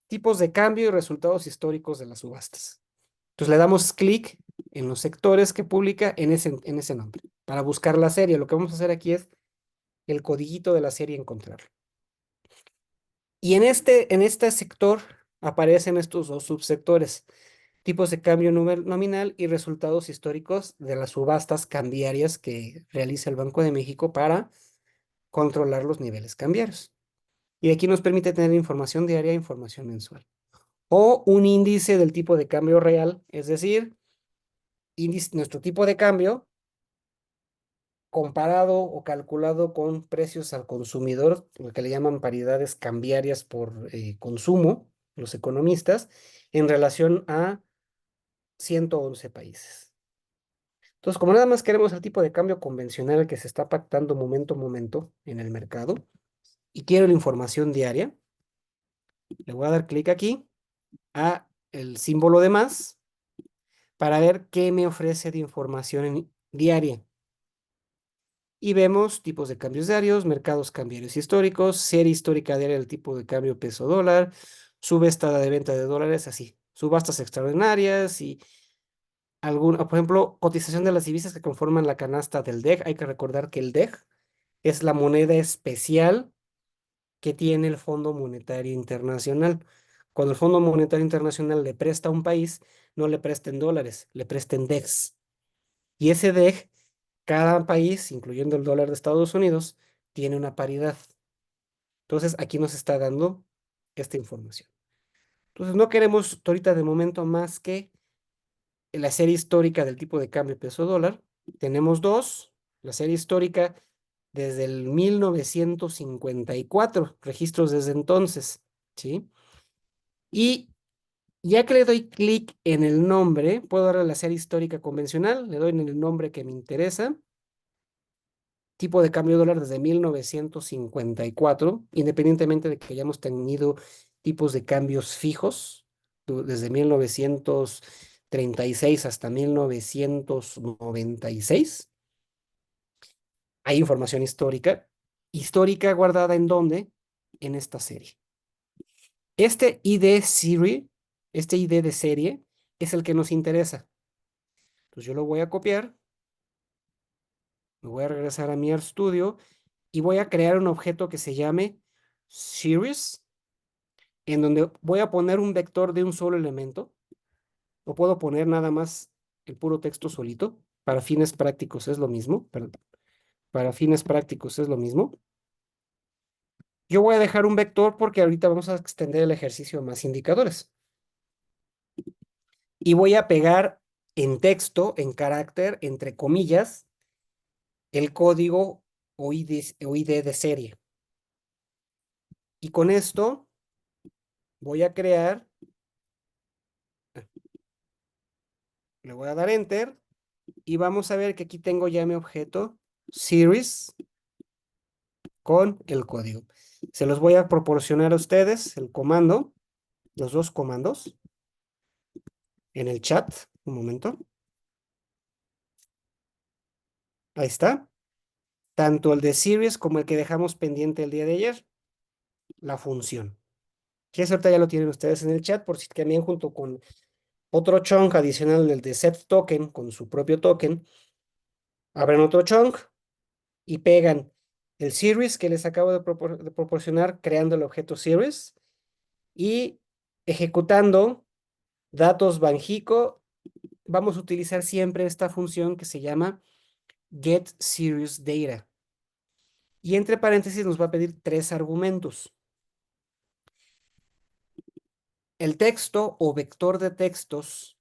Tipos de cambio y resultados históricos de las subastas. Entonces le damos clic en los sectores que publica en ese nombre. Para buscar la serie, lo que vamos a hacer aquí es el codiguito de la serie encontrarlo. Y en este sector aparecen estos 2 subsectores, tipos de cambio nominal y resultados históricos de las subastas cambiarias que realiza el Banco de México para controlar los niveles cambiarios. Y aquí nos permite tener información diaria e información mensual. O un índice del tipo de cambio real, es decir, nuestro tipo de cambio comparado o calculado con precios al consumidor, lo que le llaman paridades cambiarias por consumo, los economistas, en relación a 111 países. Entonces, como nada más queremos el tipo de cambio convencional que se está pactando momento a momento en el mercado y quiero la información diaria, le voy a dar clic aquí a el símbolo de más para ver qué me ofrece de información diaria. Y vemos tipos de cambios diarios, mercados cambiarios históricos, serie histórica diaria del tipo de cambio peso dólar, subasta de venta de dólares, así, subastas extraordinarias y por ejemplo, cotización de las divisas que conforman la canasta del DEG. Hay que recordar que el DEG es la moneda especial que tiene el Fondo Monetario Internacional. Cuando el Fondo Monetario Internacional le presta a un país, no le presta en dólares, le presta en DEGs. Y ese DEG, cada país, incluyendo el dólar de Estados Unidos, tiene una paridad. Entonces, aquí nos está dando esta información. Entonces, no queremos ahorita de momento más que la serie histórica del tipo de cambio peso dólar. Tenemos dos, la serie histórica desde el 1954, registros desde entonces, ¿sí? Y ya que le doy clic en el nombre, puedo darle a la serie histórica convencional, le doy en el nombre que me interesa, tipo de cambio dólar desde 1954, independientemente de que hayamos tenido tipos de cambios fijos, desde 1936 hasta 1996. Hay información histórica. ¿Histórica guardada en dónde? En esta serie. Este ID serie, este ID de serie, es el que nos interesa. Entonces yo lo voy a copiar, me voy a regresar a mi RStudio y voy a crear un objeto que se llame series, en donde voy a poner un vector de un solo elemento, o puedo poner nada más el puro texto solito. Para fines prácticos es lo mismo. Para fines prácticos es lo mismo. Yo voy a dejar un vector porque ahorita vamos a extender el ejercicio a más indicadores. Y voy a pegar en texto, en carácter, entre comillas, el código o ID de serie. Y con esto voy a crear, le voy a dar Enter y vamos a ver que aquí tengo ya mi objeto series con el código. Se los voy a proporcionar a ustedes, el comando, los dos comandos, en el chat. Un momento. Ahí está. Tanto el de series como el que dejamos pendiente el día de ayer, la función. Que eso ahorita ya lo tienen ustedes en el chat, por si también junto con otro chunk adicional del de set token, con su propio token, abren otro chunk y pegan el series que les acabo de proporcionar creando el objeto series y ejecutando datos Banjico. Vamos a utilizar siempre esta función que se llama getSeriesData. Y entre paréntesis nos va a pedir 3 argumentos. El texto o vector de textos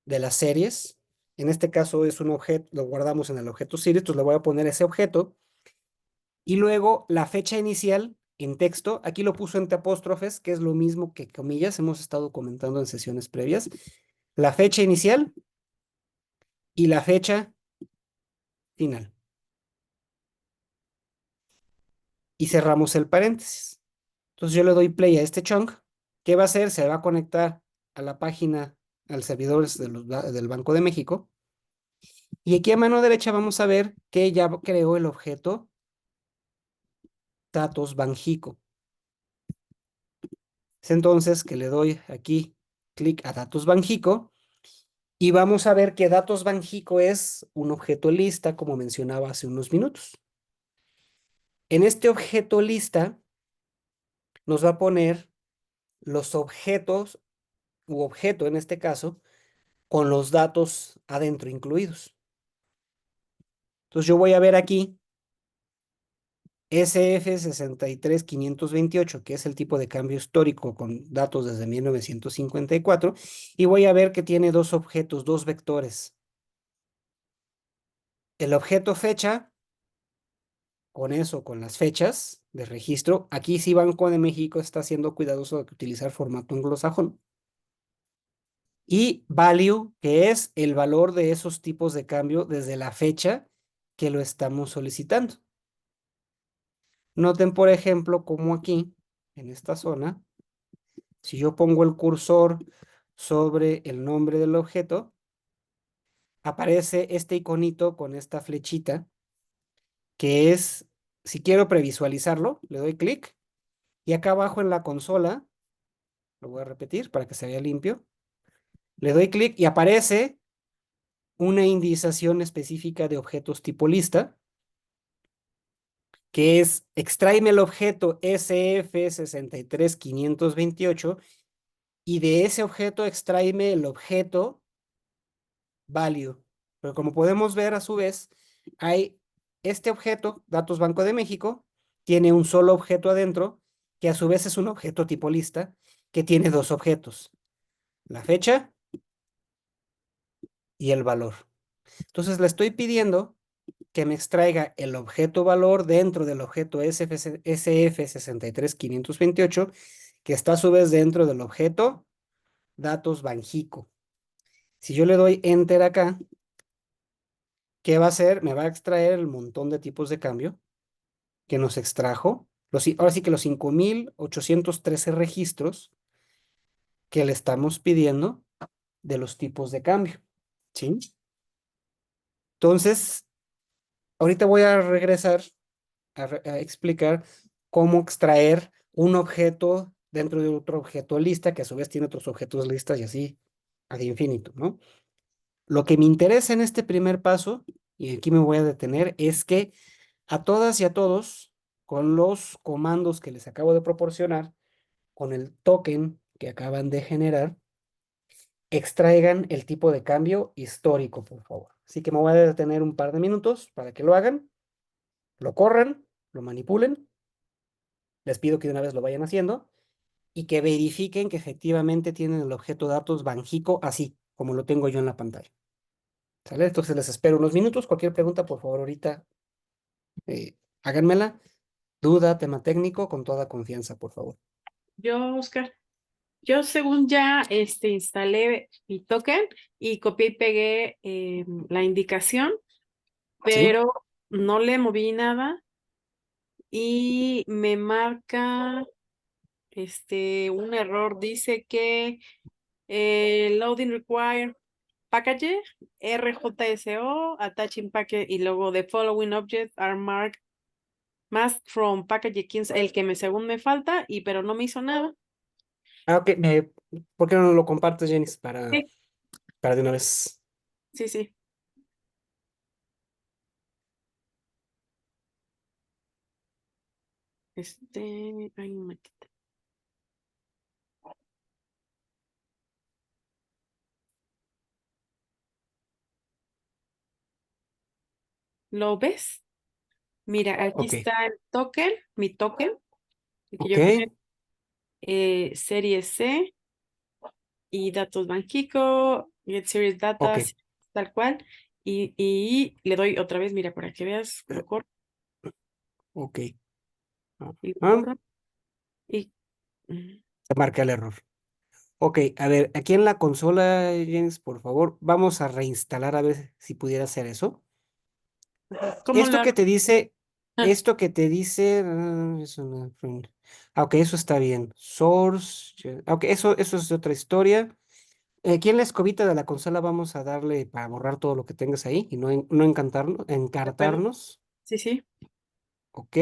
de las series, en este caso es un objeto, lo guardamos en el objeto series, entonces le voy a poner ese objeto. Y luego la fecha inicial en texto, aquí lo puso entre apóstrofes, que es lo mismo que comillas, hemos estado comentando en sesiones previas. La fecha inicial y la fecha final. Y cerramos el paréntesis. Entonces yo le doy play a este chunk. ¿Qué va a hacer? Se va a conectar a la página, al servidor del Banco de México. Y aquí a mano derecha vamos a ver que ya creó el objeto datos Banjico. Es entonces que le doy aquí clic a datos Banjico y vamos a ver que datos Banjico es un objeto lista, como mencionaba hace unos minutos. En este objeto lista nos va a poner los objetos, u objeto en este caso, con los datos adentro incluidos. Entonces yo voy a ver aquí SF63528, que es el tipo de cambio histórico con datos desde 1954, y voy a ver que tiene dos objetos, dos vectores. el objeto fecha, con eso, con las fechas de registro, aquí sí Banco de México está siendo cuidadoso de utilizar formato anglosajón. Y value, que es el valor de esos tipos de cambio desde la fecha que lo estamos solicitando. Noten, por ejemplo, como aquí, en esta zona, si yo pongo el cursor sobre el nombre del objeto, aparece este iconito con esta flechita, que es, si quiero previsualizarlo, le doy clic, y acá abajo en la consola, lo voy a repetir para que se vea limpio, le doy clic y aparece una indización específica de objetos tipo lista, que es extráeme el objeto SF63528 y de ese objeto extráeme el objeto value. Pero como podemos ver a su vez, hay este objeto, datos Banco de México, tiene un solo objeto adentro, que a su vez es un objeto tipo lista, que tiene dos objetos, la fecha y el valor. Entonces le estoy pidiendo que me extraiga el objeto valor dentro del objeto SF63528, que está a su vez dentro del objeto datos Banjico. Si yo le doy enter acá, ¿qué va a hacer? Me va a extraer el montón de tipos de cambio que nos extrajo. Ahora sí que los 5813 registros que le estamos pidiendo de los tipos de cambio. ¿Sí? Entonces, ahorita voy a regresar a explicar cómo extraer un objeto dentro de otro objeto lista, que a su vez tiene otros objetos listas y así ad infinito, ¿no? Lo que me interesa en este primer paso, y aquí me voy a detener, es que a todas y a todos, con los comandos que les acabo de proporcionar, con el token que acaban de generar, extraigan el tipo de cambio histórico, por favor. Así que me voy a detener un par de minutos para que lo hagan, lo corran, lo manipulen. Les pido que de una vez lo vayan haciendo y que verifiquen que efectivamente tienen el objeto datos Banjico así como lo tengo yo en la pantalla. ¿Sale? Entonces les espero unos minutos. Cualquier pregunta, por favor, ahorita háganmela. Duda, tema técnico, con toda confianza, por favor. Oscar, yo según ya instalé mi token y copié y pegué la indicación, ¿Sí? pero no le moví nada y me marca un error. Dice que loading require package RJSO attaching package y luego the following objects are marked masked from package 15, el que según me falta, pero no me hizo nada. Ah, ok. ¿Por qué no lo compartes, Jenis? Sí, Para de una vez. sí, sí. Ay, no me quita. ¿Lo ves? Mira, aquí Ok. está el token, mi token, el que Ok. yo generé, serie C y datos Banxico, get series Ok. data, tal cual. Y le doy otra vez, mira, para que veas, lo corro Ok. y lo Ah, corro. Y mm, se marca el error. Ok, a ver, aquí en la consola, Jenis, por favor, vamos a reinstalar a ver si pudiera hacer eso. ¿cómo lo Esto que hago? te dice, Ah, esto que te dice, ok, eso está bien. Source, ok, eso es otra historia. Aquí en la escobita de la consola vamos a darle para borrar todo lo que tengas ahí y no de acuerdo. encartarnos. Sí, sí. Ok,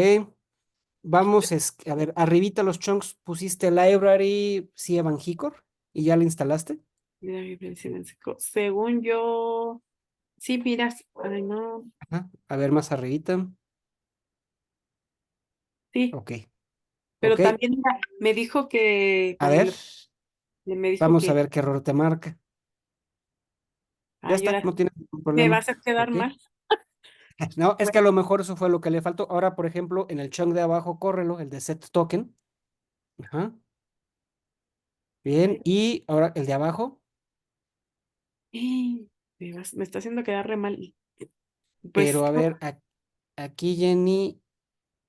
vamos, a ver, arribita los chunks pusiste library C Evan Hicor y ya la instalaste. Mira, mi príncipe en seco. Según yo, sí, miras, ay, no, Ajá, a ver, más arribita. sí, Ok, pero ok. también mira, me dijo que A cuando ver, me dijo vamos a que, ver qué error te marca. Ya ay, está, ahora no tiene ningún me va a problema. hacer quedar Ok. mal. No, es que a Bueno, lo mejor eso fue lo que le faltó. Ahora, por ejemplo, en el chunk de abajo, córrelo, el de set token. Ajá. Bien. ay, Y ahora el de abajo. me está haciendo quedar re mal. Pues Pero a ver, aquí Jenny,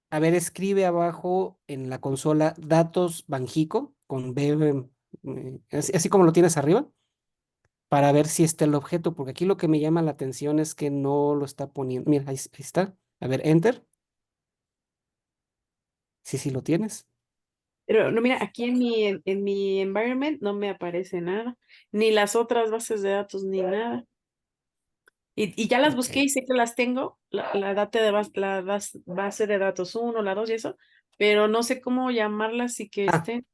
a ver, escribe abajo en la consola datos Banjico con B, así como lo tienes arriba, para ver si está el objeto, porque aquí lo que me llama la atención es que no lo está poniendo. Mira, ahí está. A ver, enter. Sí, sí lo tienes. pero no, mira, aquí en mi environment no me aparece nada, ni las otras bases de datos, ni nada. Y ya las Ok. busqué y sé que las tengo, base de datos uno, la 2 y eso, pero no sé cómo llamarlas y que Ah, estén.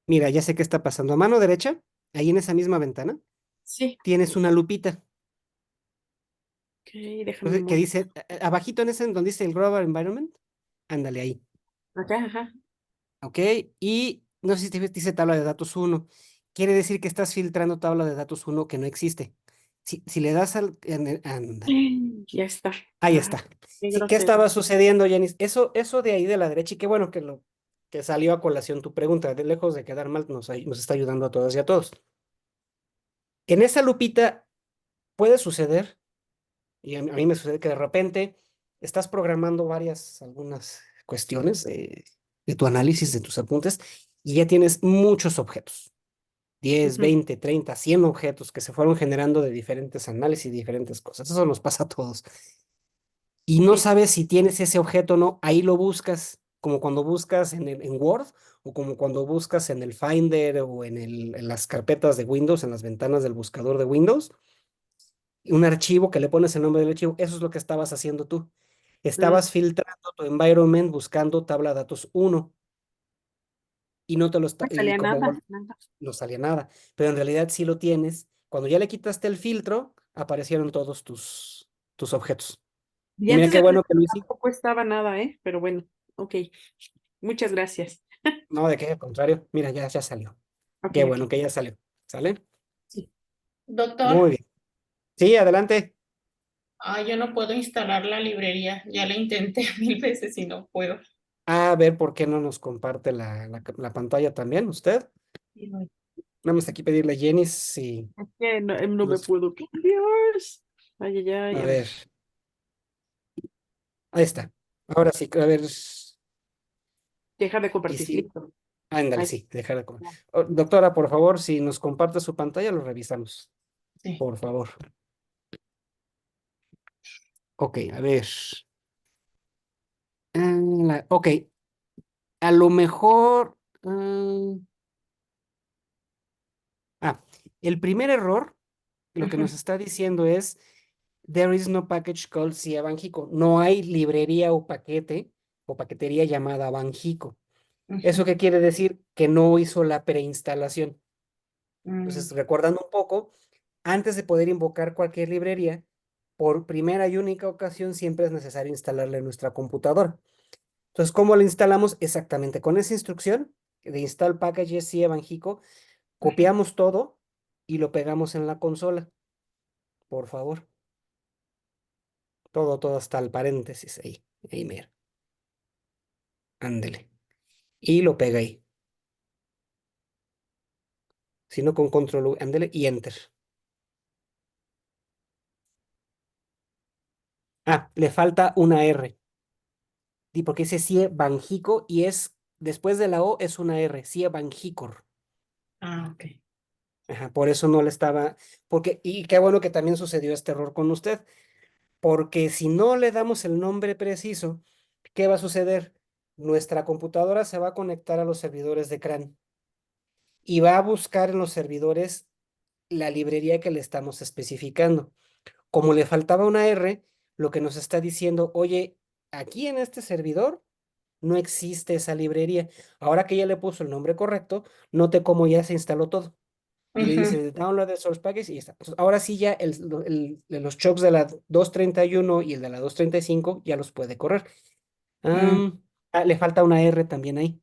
mira, ya sé qué está pasando. A mano derecha, ahí en esa misma ventana, Sí, tienes una lupita. ok, déjame Entonces, que mover. dice, abajito en ese en donde dice el Global Environment, ándale ahí. Acá, ajá. ¿Ok? Y no sé si te dice tabla de datos uno. Quiere decir que estás filtrando tabla de datos uno que no existe. Si le das ándale. Ya está. Ahí Ah, está. qué Sí, ¿qué grosero. estaba sucediendo, Yanis? Eso de ahí de la derecha, y qué bueno que salió a colación tu pregunta. De lejos de quedar mal, nos está ayudando a todas y a todos. En esa lupita puede suceder, y a mí me sucede que de repente estás programando algunas cuestiones de tu análisis, de tus apuntes, y ya tienes muchos objetos. 10, Ujú, 20, 30, 100 objetos que se fueron generando de diferentes análisis y diferentes cosas. Eso nos pasa a todos. Y no sí. sabes si tienes ese objeto o no, ahí lo buscas, como cuando buscas en Word o como cuando buscas en el Finder o en las carpetas de Windows, en las ventanas del buscador de Windows, un archivo que le pones el nombre del archivo. Eso es lo que estabas haciendo tú. Mm, Estabas filtrando tu environment buscando tabla datos uno y no te lo no está, y salía como nada, nada. no salía nada, pero en realidad sí lo tienes. Cuando ya le quitaste el filtro, aparecieron todos tus objetos. Y Y mira antes qué del bueno filtro que lo hiciste. tampoco estaba nada, ¿eh? Pero bueno, ok. Muchas gracias. No, de qué, al contrario. Mira, ya salió. Ok, Qué bueno ok. que ya salió. ¿Sale? Sí. Doctor, Muy bien. Sí, adelante. yo no puedo instalar la librería. Ya la intenté 1000 veces y no puedo. A ver, ¿por qué no nos comparte la pantalla también usted? Y no- Vamos aquí a pedirle a Jenny si Es que no, no me nos... puedo cambiar. Ay, ay, ay, A a ver. ver, ahí está. Ahora sí, a ver, Deja de y compartir. sí, Listo. ándale, Ahí sí, dejar de comer. está. Oh, doctora, por favor, si nos comparte su pantalla, lo revisamos. Sí. Por favor. Ok, a ver. Ok, a lo mejor... ah, el primer error, lo que Ujú, nos está diciendo es, there is no package called Cia Banjico. No hay librería o paquete o paquetería llamada Banjico. ¿Eso ujú, qué quiere decir? Que no hizo la preinstalación. mm, Entonces, recordando un poco, antes de poder invocar cualquier librería, por primera y única ocasión siempre es necesario instalarla en nuestra computadora. Entonces, ¿cómo la instalamos? Exactamente con esa instrucción de install packages Cia Banjico, ujú, copiamos todo y lo pegamos en la consola, por favor. Todo hasta el paréntesis ahí, mira. Ándele. Y lo pega ahí. Si no, con control, ándele y enter. Ah, le falta una R. Porque dice CIE Banjico y después de la O es una R, CIE Banjicor. ok. Ajá, por eso no le estaba, y qué bueno que también sucedió este error con usted, porque si no le damos el nombre preciso, ¿qué va a suceder? Nuestra computadora se va a conectar a los servidores de CRAN y va a buscar en los servidores la librería que le estamos especificando. Como le faltaba una R, lo que nos está diciendo, oye, aquí en este servidor no existe esa librería. Ahora que ya le puso el nombre correcto, note cómo ya se instaló todo. Y le Ujú, dice download the source package y ya está. Entonces, ahora sí ya los chocks de la 231 y el de la 235 ya los puede correr. mm, Le falta una R también ahí.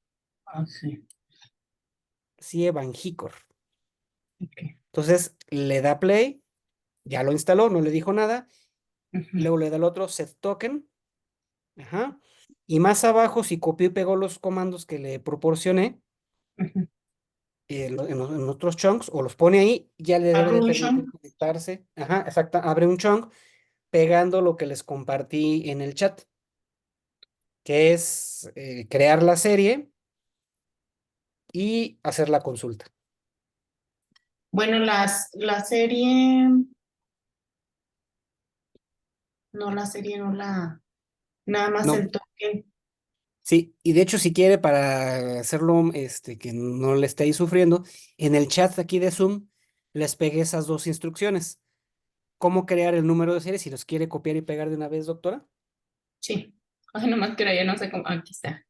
sí. Sí, Evanjicor. Ok. Entonces le da play, ya lo instaló, no le dijo nada. Ujú, Luego le da el otro set token. Ajá. Y más abajo, si copió y pegó los comandos que le proporcioné ujú. en otros chunks o los pone ahí, ya le debe Abro de un permitir show. conectarse. Ajá, exacto. Abre un chunk pegando lo que les compartí en el chat, que es crear la serie y hacer la consulta. Bueno, la serie, no, la serie no la, nada más No, el token. sí, y de hecho si quiere para hacerlo, que no le estéis sufriendo, en el chat aquí de Zoom les pegué esas dos instrucciones. ¿Cómo crear el número de serie? Si los quiere copiar y pegar de una vez, doctora. Sí. Ay, nomás que ahora ya no sé cómo. Aquí está.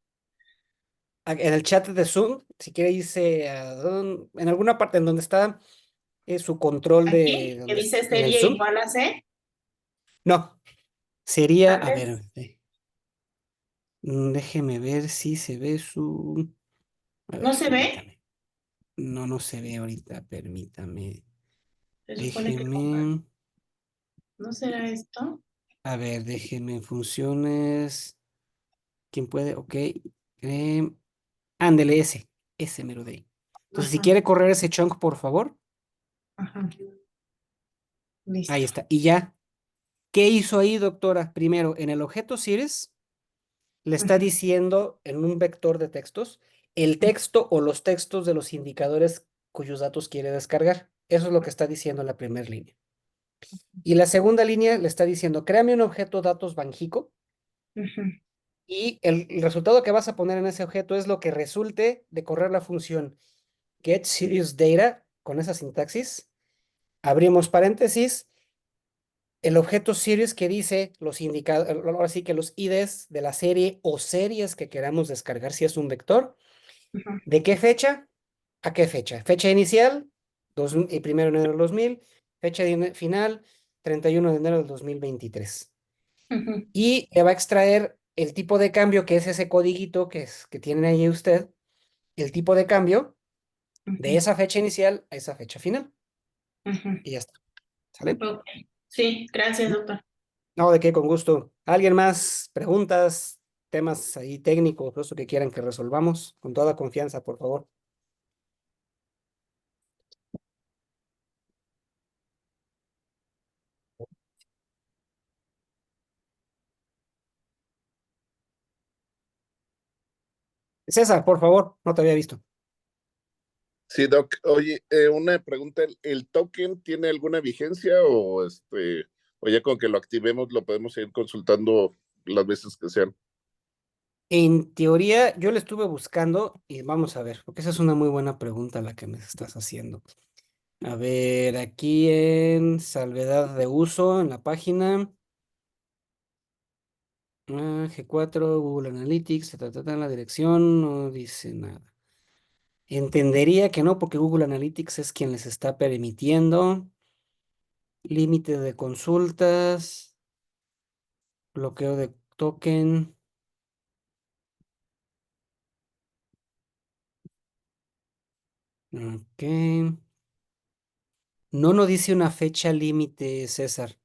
En el chat de Zoom, si quiere irse en alguna parte en donde está su control de Aquí, que donde dice en el serie Zoom. igual a C. No, sería, a ver, Antes, déjeme ver si se ve su. A ¿no ver, se ve? permítame. No, no se ve ahorita, permítame. Se supone que Déjeme, ¿no será esto? a ver, déjeme funciones. ¿Quién puede? Ok. Ándele ese mero de ahí. Entonces, si Ajá, quiere correr ese chunk, por favor, ajá. ahí Listo. está. Y ya, ¿qué hizo ahí, doctora? Primero, en el objeto series, le está Ujú, diciendo en un vector de textos el texto o los textos de los indicadores cuyos datos quiere descargar. Eso es lo que está diciendo en la primera línea. Y la segunda línea le está diciendo, créame un objeto datos Banjico ujú, y el resultado que vas a poner en ese objeto es lo que resulte de correr la función getSeriesData con esa sintaxis. Abrimos paréntesis, el objeto series que dice los indicadores, ahora sí que los IDs de la serie o series que queramos descargar si es un vector. ujú, ¿De qué fecha? ¿A qué fecha? Fecha inicial, 1 de enero del 2000, fecha final, 31 de enero del 2023. ujú, Y le va a extraer el tipo de cambio, que es ese codiguito que tiene ahí usted, el tipo de cambio de ujú, esa fecha inicial a esa fecha final. ujú. Y ya está. ¿Sale? Ok. Sí, gracias, doctor. No, de qué, con gusto. ¿Alguien más? ¿Preguntas? ¿Temas ahí técnicos? Eso que quieran que resolvamos. Con toda confianza, por favor. César, por favor, no te había visto. Sí, Doc. Oye, una pregunta, ¿el token tiene alguna vigencia o ya con que lo activemos lo podemos seguir consultando las veces que sean? En teoría, yo le estuve buscando y vamos a ver, porque esa es una muy buena pregunta la que me estás haciendo. A ver, aquí en salvedad de uso, en la página G4, Google Analytics, en la dirección, no dice nada. Entendería que no, porque Google Analytics es quien les está permitiendo. Límite de consultas, bloqueo de token. Ok. No nos dice una fecha límite, César.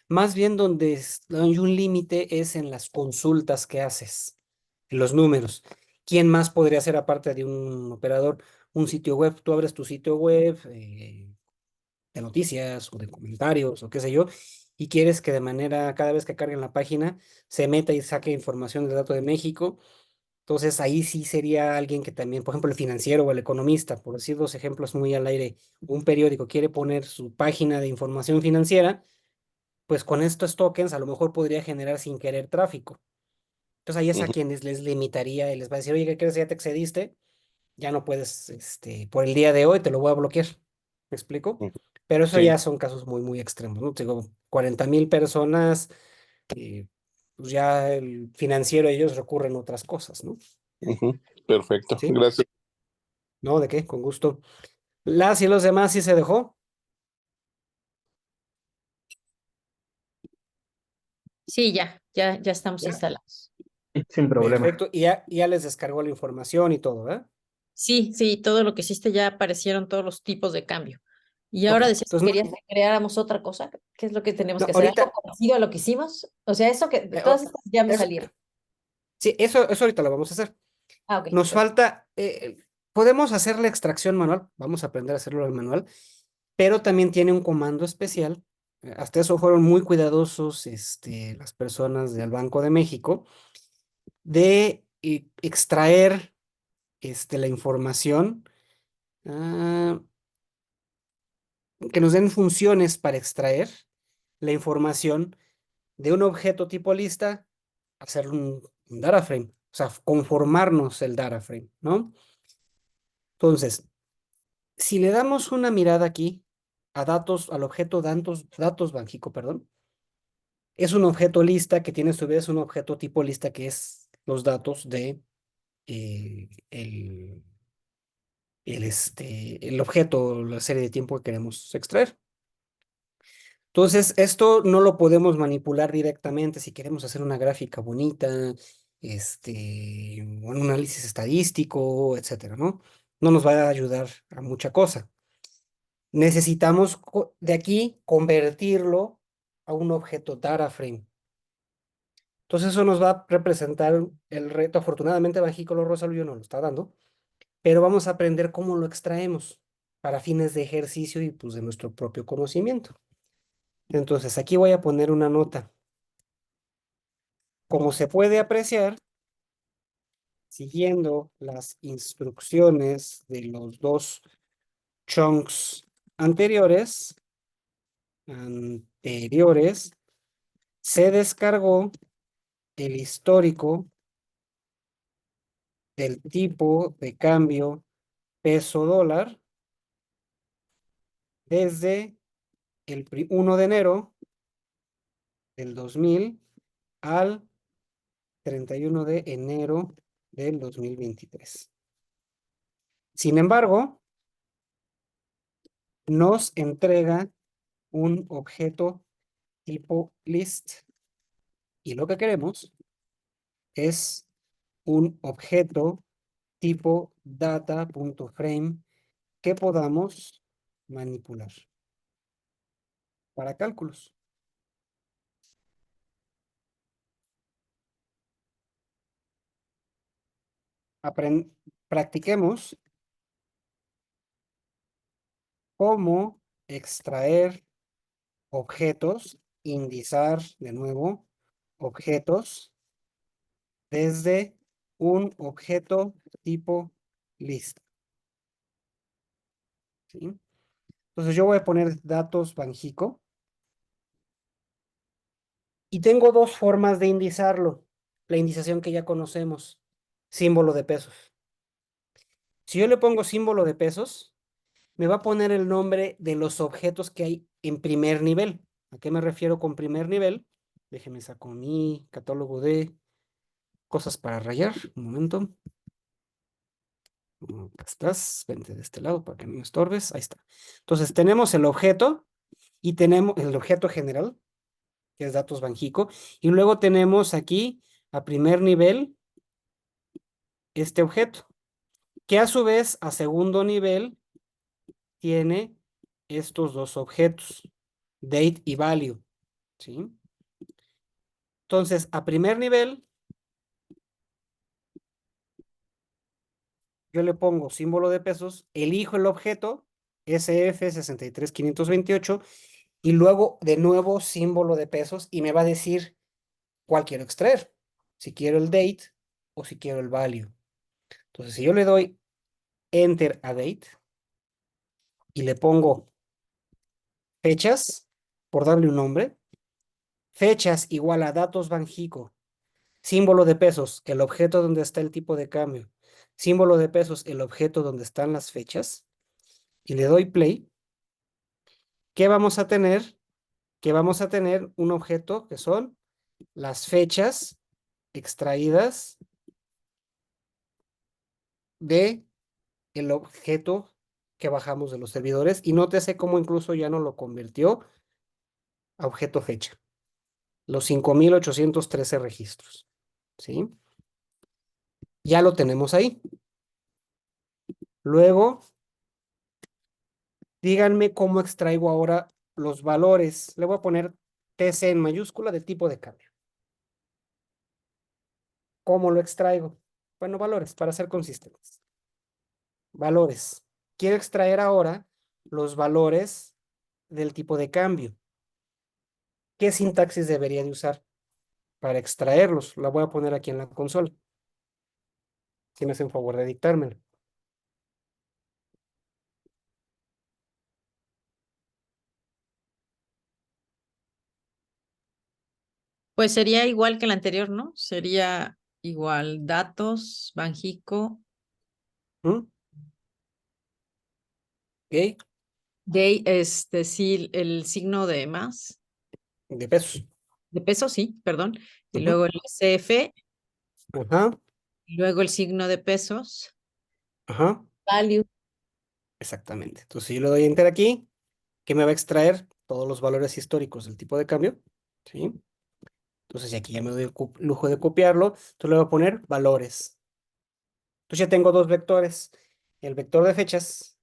Más bien donde hay un límite es en las consultas que haces, en los números. ¿Quién más podría ser aparte de un operador? Un sitio web, tú abres tu sitio web de noticias o de comentarios o qué sé yo, y quieres que de manera, cada vez que carguen la página, se meta y saque información del dato de México. Entonces ahí sí sería alguien que también, por ejemplo, el financiero o el economista, por decir dos ejemplos muy al aire, un periódico quiere poner su página de información financiera, pues con estos tokens a lo mejor podría generar sin querer tráfico. Entonces ahí es a Ujú, quienes les limitaría y les va a decir, oye, ¿qué crees? Ya te excediste, ya no puedes, por el día de hoy te lo voy a bloquear. ¿Me explico? ujú. Pero eso Sí, ya son casos muy, muy extremos, ¿no? Te digo, 40,000 personas, pues ya el financiero, ellos recurren a otras cosas, ¿no? ujú. Perfecto. ¿Sí? Gracias. No, ¿de qué? Con gusto. Las y los demás sí se dejó. Sí, ya estamos Ya. instalados. Sin problema. Perfecto. Y ya les descargó la información y todo, ¿eh? Sí, todo lo que hiciste ya aparecieron todos los tipos de cambio. Y Ok. ahora decías que Entonces, querías que creáramos otra cosa. ¿Qué es lo que tenemos no, que hacer? ¿Algo ahorita, parecido a lo que hicimos? O sea, eso que eh, todas o- estas ya me eso, salieron. sí, eso ahorita lo vamos a hacer. Ah, ok. Nos falta, podemos hacer la extracción manual, vamos a aprender a hacerlo al manual, pero también tiene un comando especial, hasta eso fueron muy cuidadosos las personas del Banco de México de extraer la información, ah, que nos den funciones para extraer la información de un objeto tipo lista, hacer un data frame, o sea, conformarnos el data frame, ¿no? Entonces, si le damos una mirada aquí a datos, al objeto datos Banjico, perdón, es un objeto lista que tiene a su vez un objeto tipo lista que es los datos de el objeto, la serie de tiempo que queremos extraer. Entonces, esto no lo podemos manipular directamente si queremos hacer una gráfica bonita, un análisis estadístico, etcétera, ¿no? No nos va a ayudar a mucha cosa. Necesitamos de aquí convertirlo a un objeto data frame. Entonces, eso nos va a representar el reto. Afortunadamente, Bajíco Rosalía no lo está dando, pero vamos a aprender cómo lo extraemos para fines de ejercicio y pues de nuestro propio conocimiento. Entonces, aquí voy a poner una nota. Como se puede apreciar, siguiendo las instrucciones de los dos chunks anteriores, se descargó el histórico del tipo de cambio peso dólar desde el 1 de enero del 2000 al 31 de enero del 2023. Sin embargo, nos entrega un objeto tipo list y lo que queremos es un objeto tipo data.frame que podamos manipular para cálculos. Practiquemos cómo extraer objetos, indizar de nuevo objetos desde un objeto tipo list. ¿Sí? Entonces yo voy a poner datos Banjico y tengo dos formas de indizarlo. La indización que ya conocemos, símbolo de pesos. Si yo le pongo símbolo de pesos, me va a poner el nombre de los objetos que hay en primer nivel. ¿A qué me refiero con primer nivel? Déjenme saco mi catálogo de cosas para rayar. Un momento. Acá estás. Vente de este lado para que no me estorbes. Ahí está. Entonces tenemos el objeto y tenemos el objeto general, que es datos Banjico. Y luego tenemos aquí a primer nivel este objeto, que a su vez a segundo nivel tiene estos dos objetos, date y value, ¿sí? Entonces, a primer nivel, yo le pongo símbolo de pesos, elijo el objeto, SF63528, y luego de nuevo símbolo de pesos, y me va a decir cuál quiero extraer, si quiero el date o si quiero el value. Entonces, si yo le doy Enter a date y le pongo fechas, por darle un nombre, fechas igual a datos Banjico, símbolo de pesos, el objeto donde está el tipo de cambio, símbolo de pesos, el objeto donde están las fechas, y le doy play, ¿qué vamos a tener? Que vamos a tener un objeto que son las fechas extraídas de el objeto que bajamos de los servidores, y nótese cómo incluso ya no lo convirtió a objeto fecha. Los 5,813 registros, ¿sí? Ya lo tenemos ahí. Luego, díganme cómo extraigo ahora los valores. Le voy a poner TC en mayúscula de tipo de cambio. ¿Cómo lo extraigo? Bueno, valores, para ser consistentes. Valores. Quiero extraer ahora los valores del tipo de cambio. ¿qué sintaxis debería de usar para extraerlos? La voy a poner aquí en la consola. Si me hacen favor de dictármelo. Pues sería igual que el anterior, ¿no? Sería igual datos, Banjico, ¿Mm? ¿Ok? sí, el signo de más, De pesos. de peso, sí, perdón. Y Ujú. luego el SF, Ajá, y luego el signo de pesos, ajá, value. exactamente. Entonces, si yo le doy enter aquí, que me va a extraer todos los valores históricos del tipo de cambio, ¿sí? Entonces, si aquí ya me doy el lujo de copiarlo, entonces le voy a poner valores. Entonces ya tengo dos vectores, el vector de fechas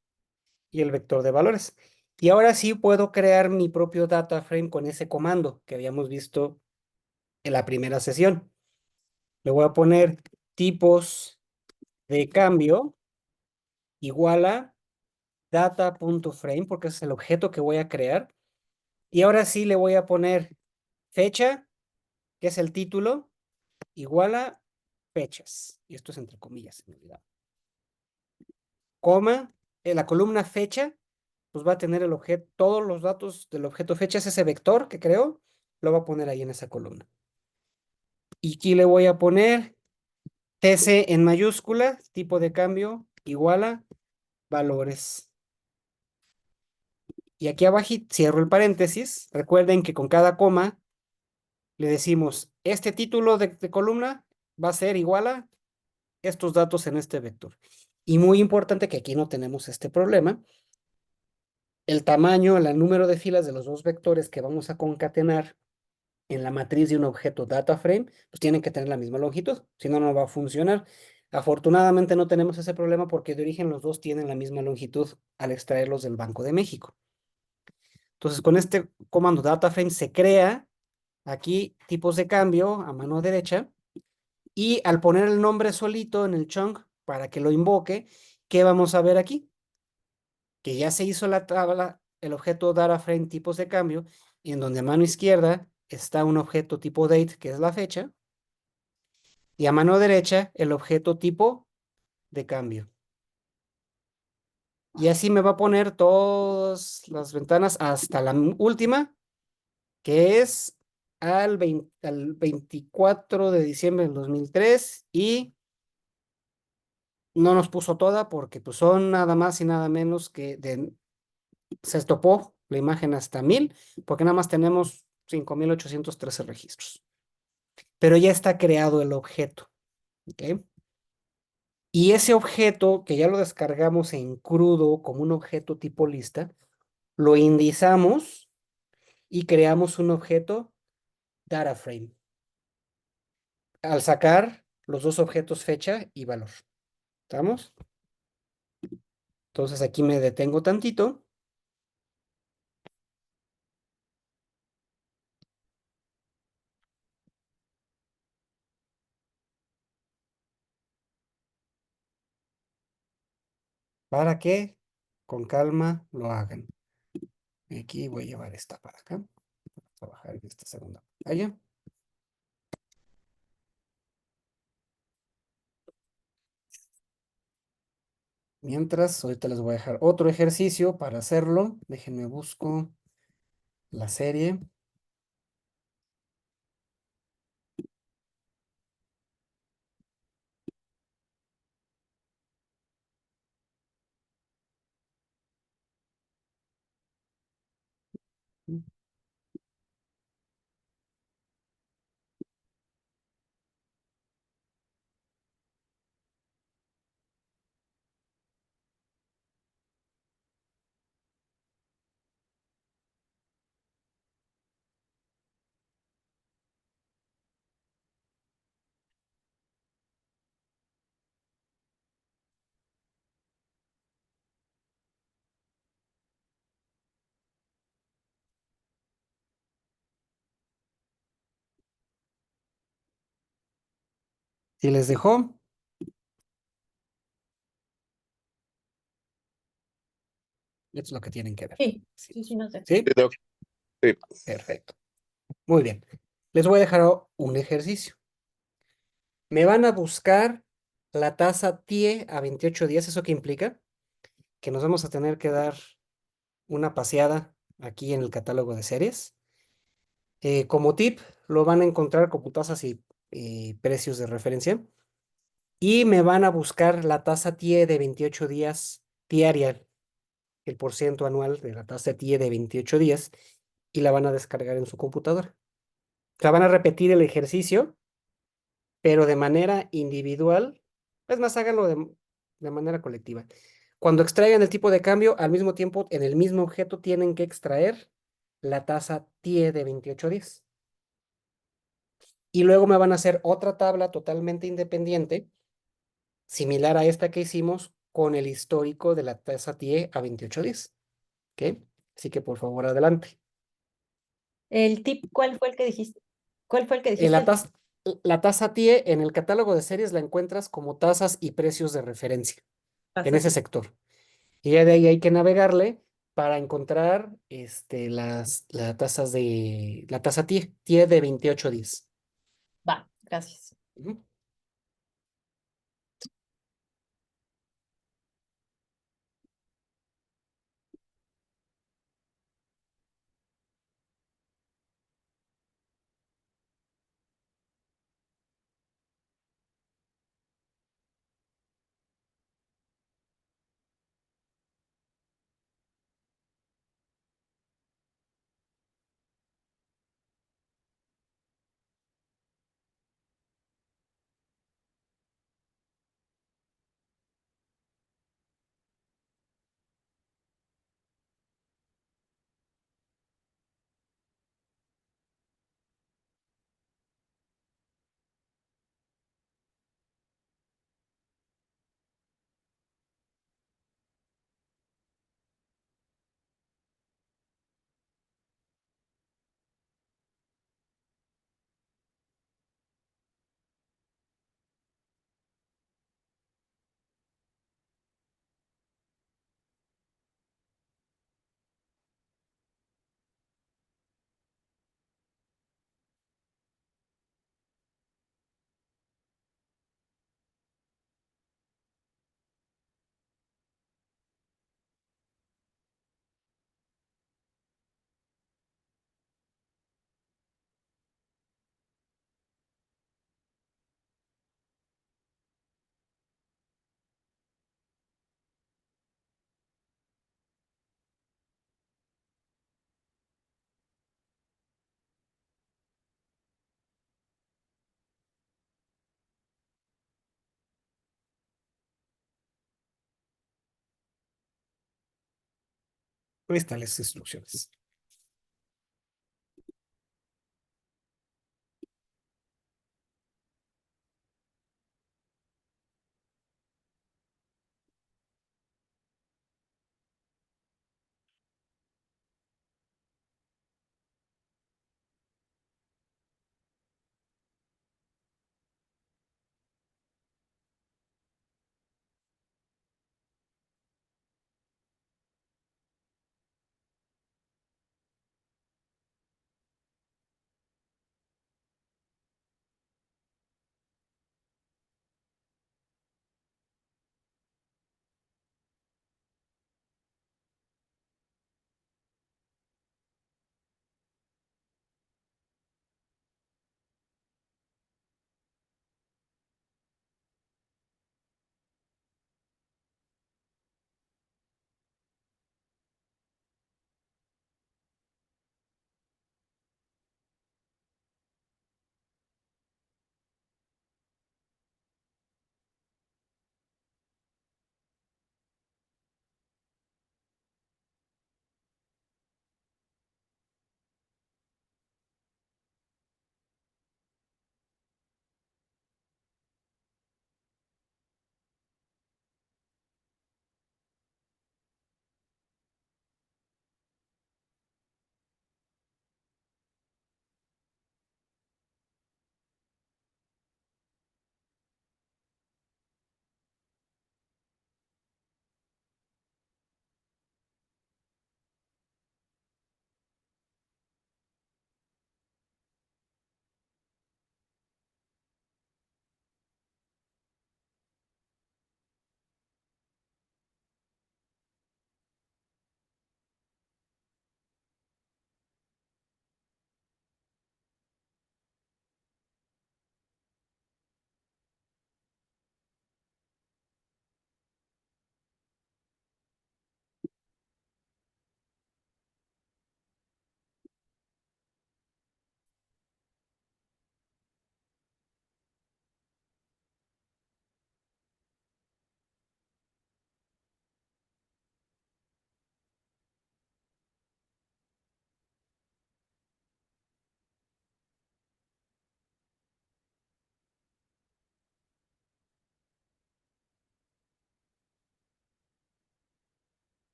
y el vector de valores. Y ahora sí puedo crear mi propio data frame con ese comando que habíamos visto en la primera sesión. Le voy a poner tipos de cambio igual a data.frame, porque ese es el objeto que voy a crear. Y ahora sí le voy a poner fecha, que es el título, igual a fechas. Y esto es entre comillas, se me olvidaba. Coma, en la columna fecha, pues va a tener el objeto, todos los datos del objeto fecha, es ese vector que creo, lo va a poner ahí en esa columna. Y aquí le voy a poner TC en mayúscula, tipo de cambio, igual a valores. Y aquí abajo cierro el paréntesis. Recuerden que con cada coma le decimos, este título de columna va a ser igual a estos datos en este vector. Y muy importante que aquí no tenemos este problema. El tamaño, el número de filas de los dos vectores que vamos a concatenar en la matriz de un objeto data frame, pues tienen que tener la misma longitud, si no, no va a funcionar. Afortunadamente no tenemos ese problema porque de origen los dos tienen la misma longitud al extraerlos del Banco de México. Entonces, con este comando data frame se crea aquí tipos de cambio a mano derecha y al poner el nombre solito en el chunk para que lo invoque, ¿qué vamos a ver aquí? Que ya se hizo la tabla, el objeto data frame tipos de cambio, y en donde a mano izquierda está un objeto tipo date, que es la fecha, y a mano derecha el objeto tipo de cambio. Y así me va a poner todas las ventanas hasta la última, que es al 24 de diciembre del 2003 y no nos puso toda porque pues son nada más y nada menos que se estopó la imagen hasta 1000 porque nada más tenemos 5813 registros. Pero ya está creado el objeto, ¿ok? Y ese objeto que ya lo descargamos en crudo como un objeto tipo lista, lo indizamos y creamos un objeto data frame al sacar los dos objetos fecha y valor. ¿Estamos? Entonces aquí me detengo tantito. Para que con calma lo hagan. Aquí voy a llevar esta para acá. Voy a trabajar en esta segunda pantalla. Mientras, ahorita les voy a dejar otro ejercicio para hacerlo. Déjenme busco la serie. Si les dejó, es lo que tienen que ver. Sí, Sí, sí, sí, no sé. ¿sí? Sí, Doc. Sí. Perfecto. Muy bien. Les voy a dejar un ejercicio. Me van a buscar la tasa TIE a 28 días. ¿Eso qué implica? Que nos vamos a tener que dar una paseada aquí en el catálogo de series. Como tip, lo van a encontrar como tasas y precios de referencia. Y me van a buscar la tasa TIE de 28 días diaria, el porciento anual de la tasa TIE de 28 días, y la van a descargar en su computadora. O sea, van a repetir el ejercicio, pero de manera individual. Es más, háganlo de manera colectiva. Cuando extraigan el tipo de cambio, al mismo tiempo, en el mismo objeto, tienen que extraer la tasa TIE de 28 días. Y luego me van a hacer otra tabla totalmente independiente, similar a esta que hicimos, con el histórico de la tasa TIE a 28 días. ¿Ok? Así que por favor, adelante. El tip, ¿cuál fue el que dijiste? ¿Cuál fue el que Eh, dijiste? la tasa, la tasa TIE en el catálogo de series la encuentras como tasas y precios de referencia en Tasas ese y- sector. Y ya de ahí hay que navegarle para encontrar la tasa TIE de 28 días. Va, gracias. Ujú. Ahí están las instrucciones.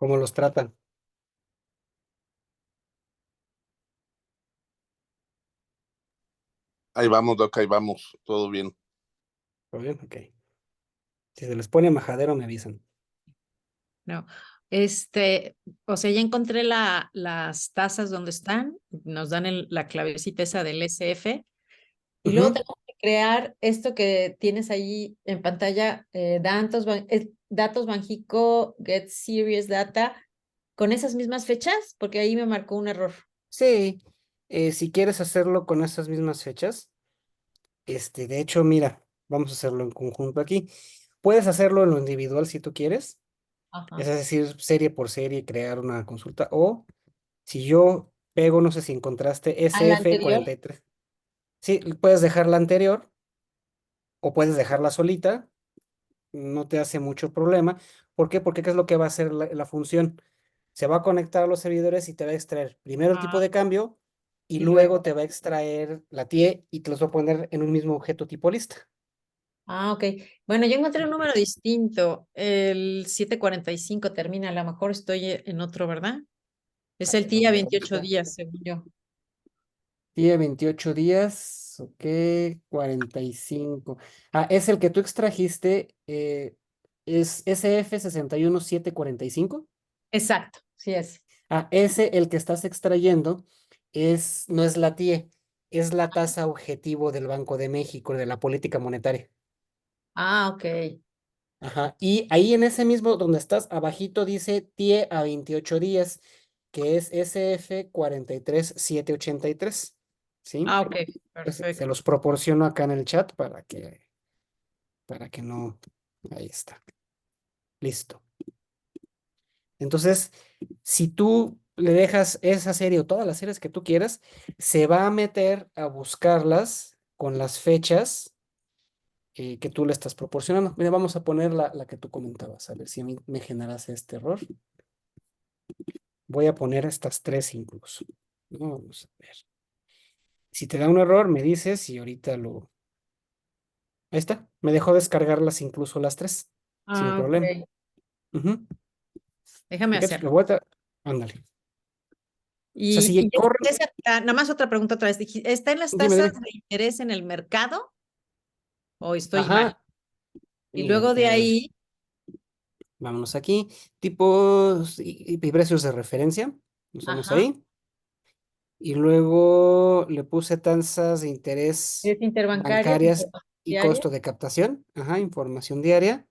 ¿Cómo los tratan? Ahí vamos, Doc, ahí vamos, todo bien. ¿Todo bien? Ok. Si se les pone majadero, me avisan. No. O sea, ya encontré las tazas donde están, nos dan la clavecita esa del SF, y luego Ujú. tenemos que crear esto que tienes ahí en pantalla, datos Banjico, Get Serious Data, con esas mismas fechas, porque ahí me marcó un error. Sí, si quieres hacerlo con esas mismas fechas, de hecho, mira, vamos a hacerlo en conjunto aquí. Puedes hacerlo en lo individual si tú quieres, es Ajá. decir, serie por serie, crear una consulta, o si yo pego, no sé si encontraste ¿A la anterior? SF43. Sí, puedes dejarla anterior o puedes dejarla solita, no te hace mucho problema. ¿Por qué? Porque ¿qué es lo que va a hacer la función? Se va a conectar a los servidores y te va a extraer primero el tipo Ah, de cambio y y luego luego. te va a extraer la TIE y te los va a poner en un mismo objeto tipo lista. Ah, ok. Bueno, yo encontré un número distinto. El 745 termina, a lo mejor estoy en otro, ¿verdad? Es A el ver, día vamos a 28 buscar. días, según yo. TIE 28 días, ok, 45. Ah, es el que tú extrajiste, es SF 61745. Exacto, sí es. Ah, ese, el que estás extrayendo, no es la TIE, es la tasa objetivo del Banco de México, de la política monetaria. Ah, ok. Ajá. Y ahí en ese mismo, donde estás, abajito dice TIE a 28 días, que es SF 43783. ¿Sí? Ah, ok. Se Perfecto. los proporciono acá en el chat para que no. Ahí está. Listo. Entonces, si tú le dejas esa serie o todas las series que tú quieras, se va a meter a buscarlas con las fechas que tú le estás proporcionando. Mira, vamos a poner la que tú comentabas, a ver si a mí me generas este error. Voy a poner estas tres incluso. ¿No? Vamos a ver. Si te da un error, me dices y ahorita lo. Ahí está. Me dejó descargarlas incluso las tres, sin Ah, problema. ok. Ujú. Déjame Fíjate, hacerlo. Ándale. O sea, Y si corren. nada más otra pregunta otra vez. ¿Está en las Dime, tasas dime. de interés en el mercado o estoy mal? Ajá. Y Mira, luego de ahí, vámonos aquí. Tipos y precios de referencia. Nos vamos ajá, ahí. Y luego le puse tasas de interés es interbancaria, bancarias y diaria, costo de captación. Ajá, información diaria.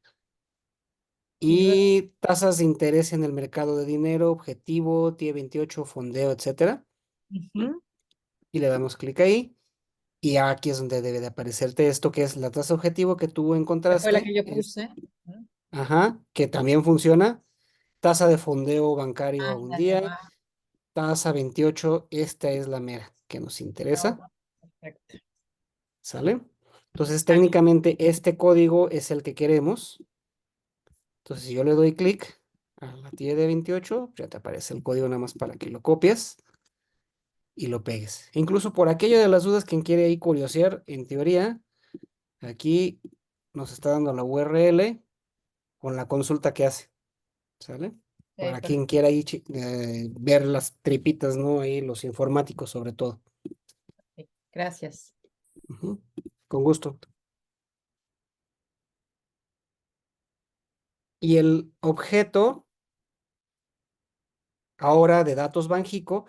y luego, Y tasas de interés en el mercado de dinero, objetivo, TIE 28, fondeo, etcétera. ujú, Y le damos clic ahí. Y aquí es donde debe de aparecerte esto, que es la tasa objetivo que tú que fue la que encontraste. yo puse. ¿No? Ajá, que también funciona. Tasa de fondeo bancario a un Ándale, día. va. Tasa 28, esta es la mera que nos interesa. No, perfecto. ¿Sale? Entonces, Vale. técnicamente este código es el que queremos. Entonces, si yo le doy clic a la TIE de 28, ya te aparece el código nada más para que lo copies y lo pegues. Incluso por aquello de las dudas, quien quiere ahí curiosear, en teoría, aquí nos está dando la URL con la consulta que hace. ¿Sale? Para quien Perfecto. quiera ahí ver las tripitas, ¿no? Ahí los informáticos sobre todo. Gracias. Ujú. Con gusto. Y el objeto ahora de datos Banjico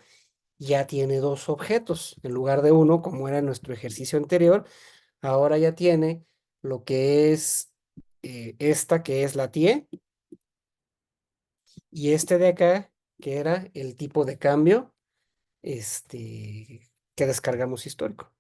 ya tiene dos objetos. En lugar de uno, como era en nuestro ejercicio anterior, ahora ya tiene lo que es esta, que es la TIE, y este de acá, que era el tipo de cambio que descargamos histórico.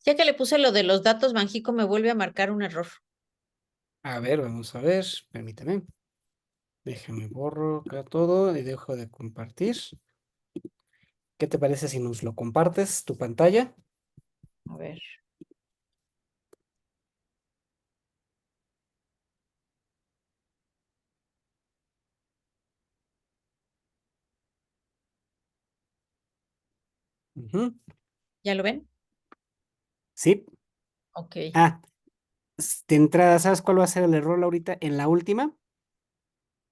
Ya que le puse lo de los datos, Banjico me vuelve a marcar un error. A ver, vamos a ver, permítame. Déjame borro acá todo y dejo de compartir. ¿Qué te parece si nos lo compartes, tu pantalla? A ver. Ujú. ¿Ya lo ven? Sí. Ok. Ah, de entrada, ¿sabes cuál va a ser el error ahorita? En la última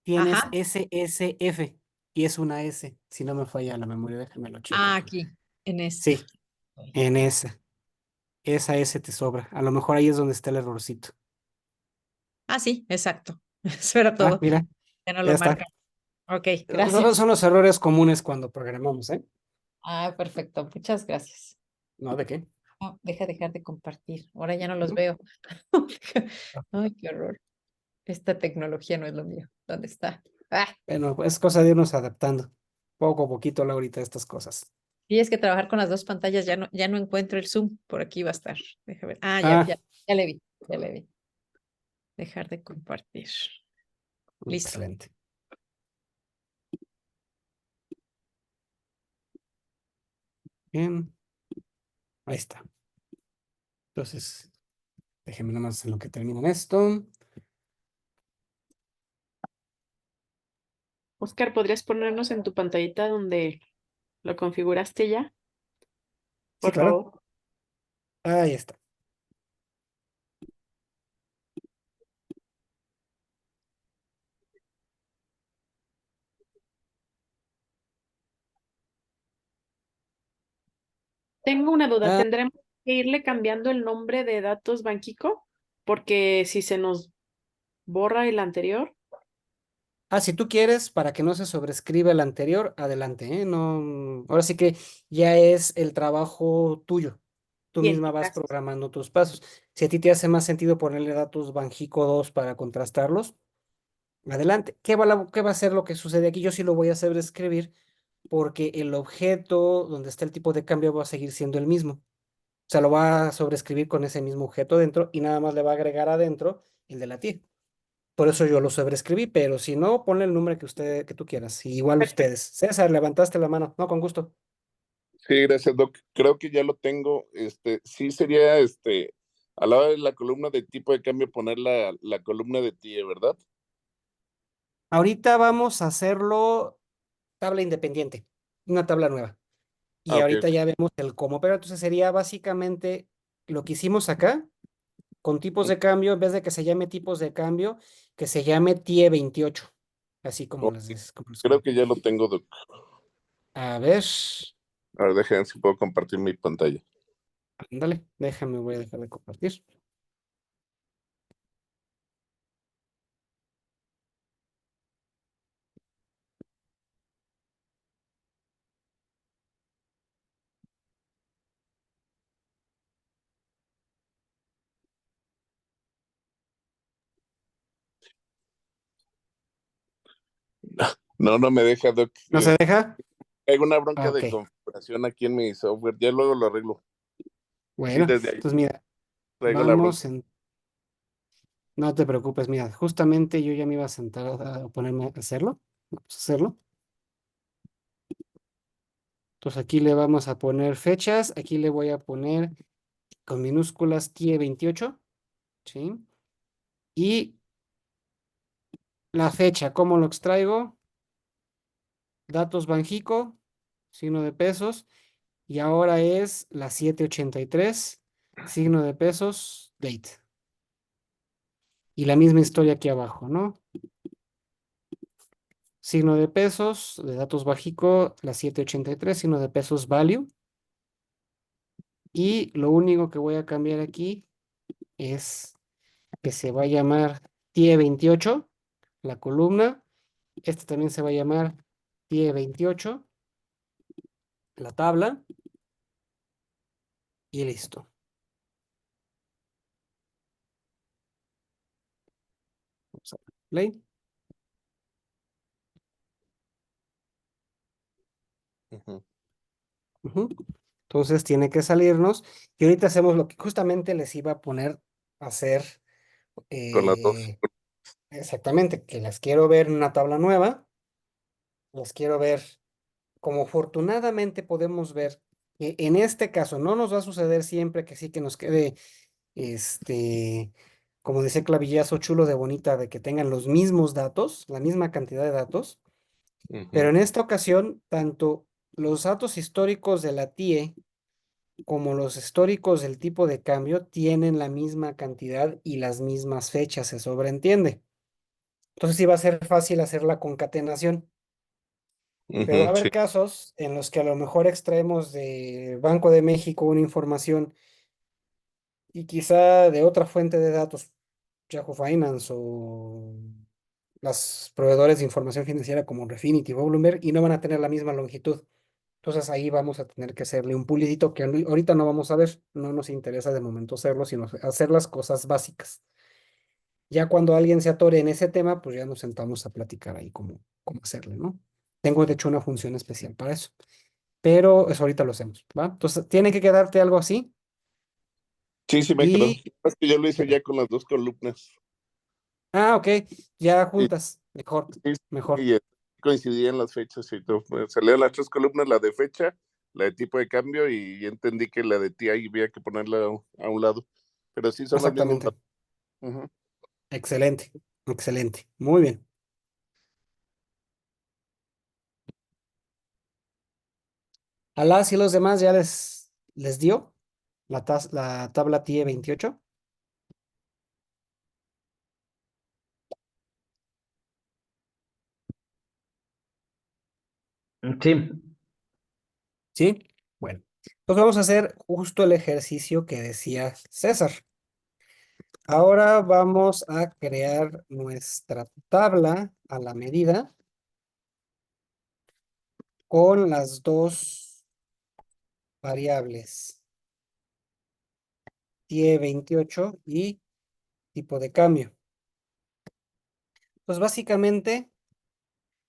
tienes Ajá. SSF y es una S, si no me falla la memoria, déjame lo checo. Ah, aquí, en esta. Sí, en esa. Esa S te sobra. A lo mejor ahí es donde está el errorcito. Ah, sí, exacto. Eso era Ah, todo. mira, Ya no ya lo está. marca. Ok, Son, gracias. son los errores comunes cuando programamos, ¿eh? Ah, perfecto. Muchas gracias. No, ¿de qué? No, dejar de compartir. Ahora ya no los Ujú. veo. Ay, qué horror. Esta tecnología no es lo mío. ¿Dónde está? Ah, Bueno, pues es cosa de irnos adaptando. Poco a poquito, Laurita, estas cosas. y es que trabajar con las dos pantallas ya no encuentro el Zoom. Por aquí va a estar. Déjame ver. Ah, Ah, ya le vi. Ya le vi. Dejar de compartir. Listo. excelente. Bien, ahí está. Entonces, déjenme nomás en lo que termino esto. Oscar, ¿podrías ponernos en tu pantallita donde lo configuraste ya? Sí, Por claro. favor. Ahí está. Tengo una duda, Ah, ¿tendremos que irle cambiando el nombre de datos Banxico? Porque si se nos borra el anterior, si tú quieres, para que no se sobrescriba el anterior, adelante, ¿eh? No, ahora sí que ya es el trabajo tuyo. Tú bien, misma vas gracias. programando tus pasos. Si a ti te hace más sentido ponerle datos Banjico 2 para contrastarlos, adelante. ¿Qué va a ser lo que sucede aquí? Yo sí lo voy a hacer escribir porque el objeto donde está el tipo de cambio va a seguir siendo el mismo. O sea, lo va a sobreescribir con ese mismo objeto dentro y nada más le va a agregar adentro el de la tía. Por eso yo lo sobreescribí, pero si no, ponle el nombre que tú quieras. Y igual Perfecto. ustedes. César, levantaste la mano. No, con gusto. Sí, gracias, Doc. Creo que ya lo tengo. Sí sería, al lado de la columna de tipo de cambio, poner la columna de TIE, ¿verdad? Ahorita vamos a hacerlo tabla independiente, una tabla nueva. Y Ah, ok, ahorita ok. ya vemos el cómo, pero entonces sería básicamente lo que hicimos acá, con tipos de cambio, en vez de que se llame tipos de cambio, que se llame TIE 28, así como Ok, como les creo comenté. que ya lo tengo, Doc. A ver, A ver, déjenme si puedo compartir mi pantalla. ándale, déjame, voy a dejar de compartir. No, no me deja, Doc. ¿No se deja? Hay una bronca Ok, de configuración aquí en mi software. Ya luego lo arreglo. Sí, bueno, desde ahí entonces mira, traigo la bronca. vamos en, no te preocupes, mira, justamente yo ya me iba a sentar a ponerme a hacerlo, vamos a hacerlo. Entonces aquí le vamos a poner fechas, aquí le voy a poner con minúsculas TIE 28, ¿sí? Y la fecha, ¿cómo lo extraigo? Datos Banjico, signo de pesos, y ahora es la 783, signo de pesos, date. Y la misma historia aquí abajo, ¿no? Signo de pesos, de datos Banjico, la 783, signo de pesos, value. Y lo único que voy a cambiar aquí es que se va a llamar TIE 28, la columna. Este también se va a llamar TIE 28, la tabla, y listo. Vamos a play. Ujú. Ujú. Entonces tiene que salirnos. Y ahorita hacemos lo que justamente les iba a poner a hacer. con las dos. Exactamente, que las quiero ver en una tabla nueva. Las quiero ver como afortunadamente podemos ver que en este caso no nos va a suceder siempre que sí que nos quede, este, como dice Clavillazo, chulo de bonita, de que tengan los mismos datos, la misma cantidad de datos, pero Ujú, en esta ocasión, tanto los datos históricos de la TIE como los históricos del tipo de cambio tienen la misma cantidad y las mismas fechas, se sobreentiende. Entonces sí va a ser fácil hacer la concatenación. Pero va a ujú, sí, haber casos en los que a lo mejor extraemos de Banco de México una información y quizá de otra fuente de datos, Yahoo Finance o las proveedores de información financiera como Refinitiv o Bloomberg, y no van a tener la misma longitud. Entonces ahí vamos a tener que hacerle un pulidito que ahorita no vamos a ver, no nos interesa de momento hacerlo, sino hacer las cosas básicas. Ya cuando alguien se atore en ese tema, pues ya nos sentamos a platicar ahí cómo hacerle, ¿no? Tengo de hecho una función especial para eso, pero eso ahorita lo hacemos, ¿va? Entonces, tiene que quedarte algo así sí, sí me quedó. y, Es que yo lo hice ok. ya con las dos columnas. Ok, ya Y, juntas, mejor, sí, mejor, y coincidían las fechas y todo. Pues, se leen las tres columnas, la de fecha, la de tipo de cambio, y entendí que la de TI había que ponerla a un lado. Pero sí son los mismos exactamente, datos. Ujú. excelente, excelente, muy bien. A las y los demás ya les dio la tabla TIE 28, Sí, ¿sí? Bueno, pues vamos a hacer justo el ejercicio que decía César. Ahora vamos a crear nuestra tabla a la medida con las dos variables, TIE 28 y tipo de cambio. Pues básicamente,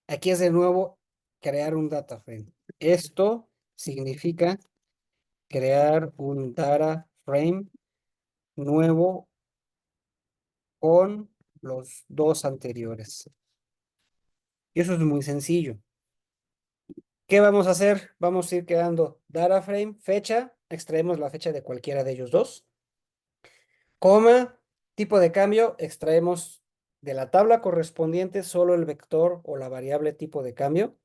aquí es de nuevo crear un data frame. Esto significa crear un data frame nuevo con los dos anteriores. Y eso es muy sencillo. ¿Qué vamos a hacer? Vamos a ir creando data frame, fecha, extraemos la fecha de cualquiera de ellos dos, coma, tipo de cambio, extraemos de la tabla correspondiente solo el vector o la variable tipo de cambio,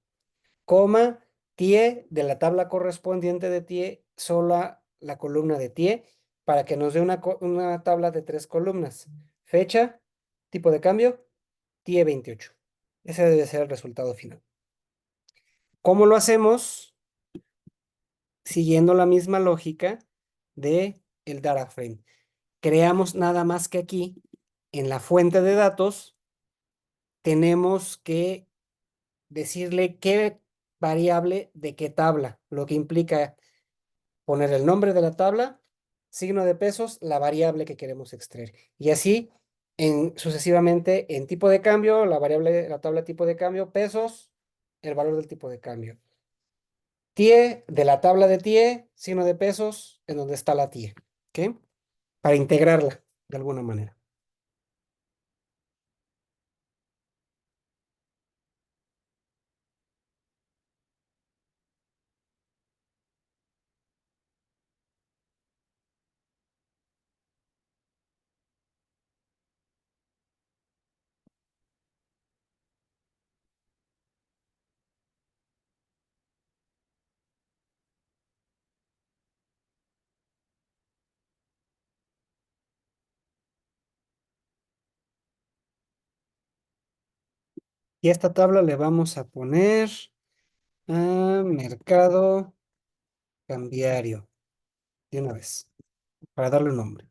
coma, TIE de la tabla correspondiente de TIE, sola la columna de TIE, para que nos dé una tabla de tres columnas. Fecha, tipo de cambio, TIE 28. Ese debe ser el resultado final. ¿Cómo lo hacemos? Siguiendo la misma lógica de el data frame. Creamos nada más que aquí, en la fuente de datos, tenemos que decirle qué variable de qué tabla, lo que implica poner el nombre de la tabla, signo de pesos, la variable que queremos extraer. Y así sucesivamente en tipo de cambio, la variable, la tabla tipo de cambio, pesos, el valor del tipo de cambio. TIE de la tabla de TIE, signo de pesos, en donde está la TIE. ¿Ok? Para integrarla de alguna manera. Y a esta tabla le vamos a poner mercado cambiario de una vez, para darle un nombre.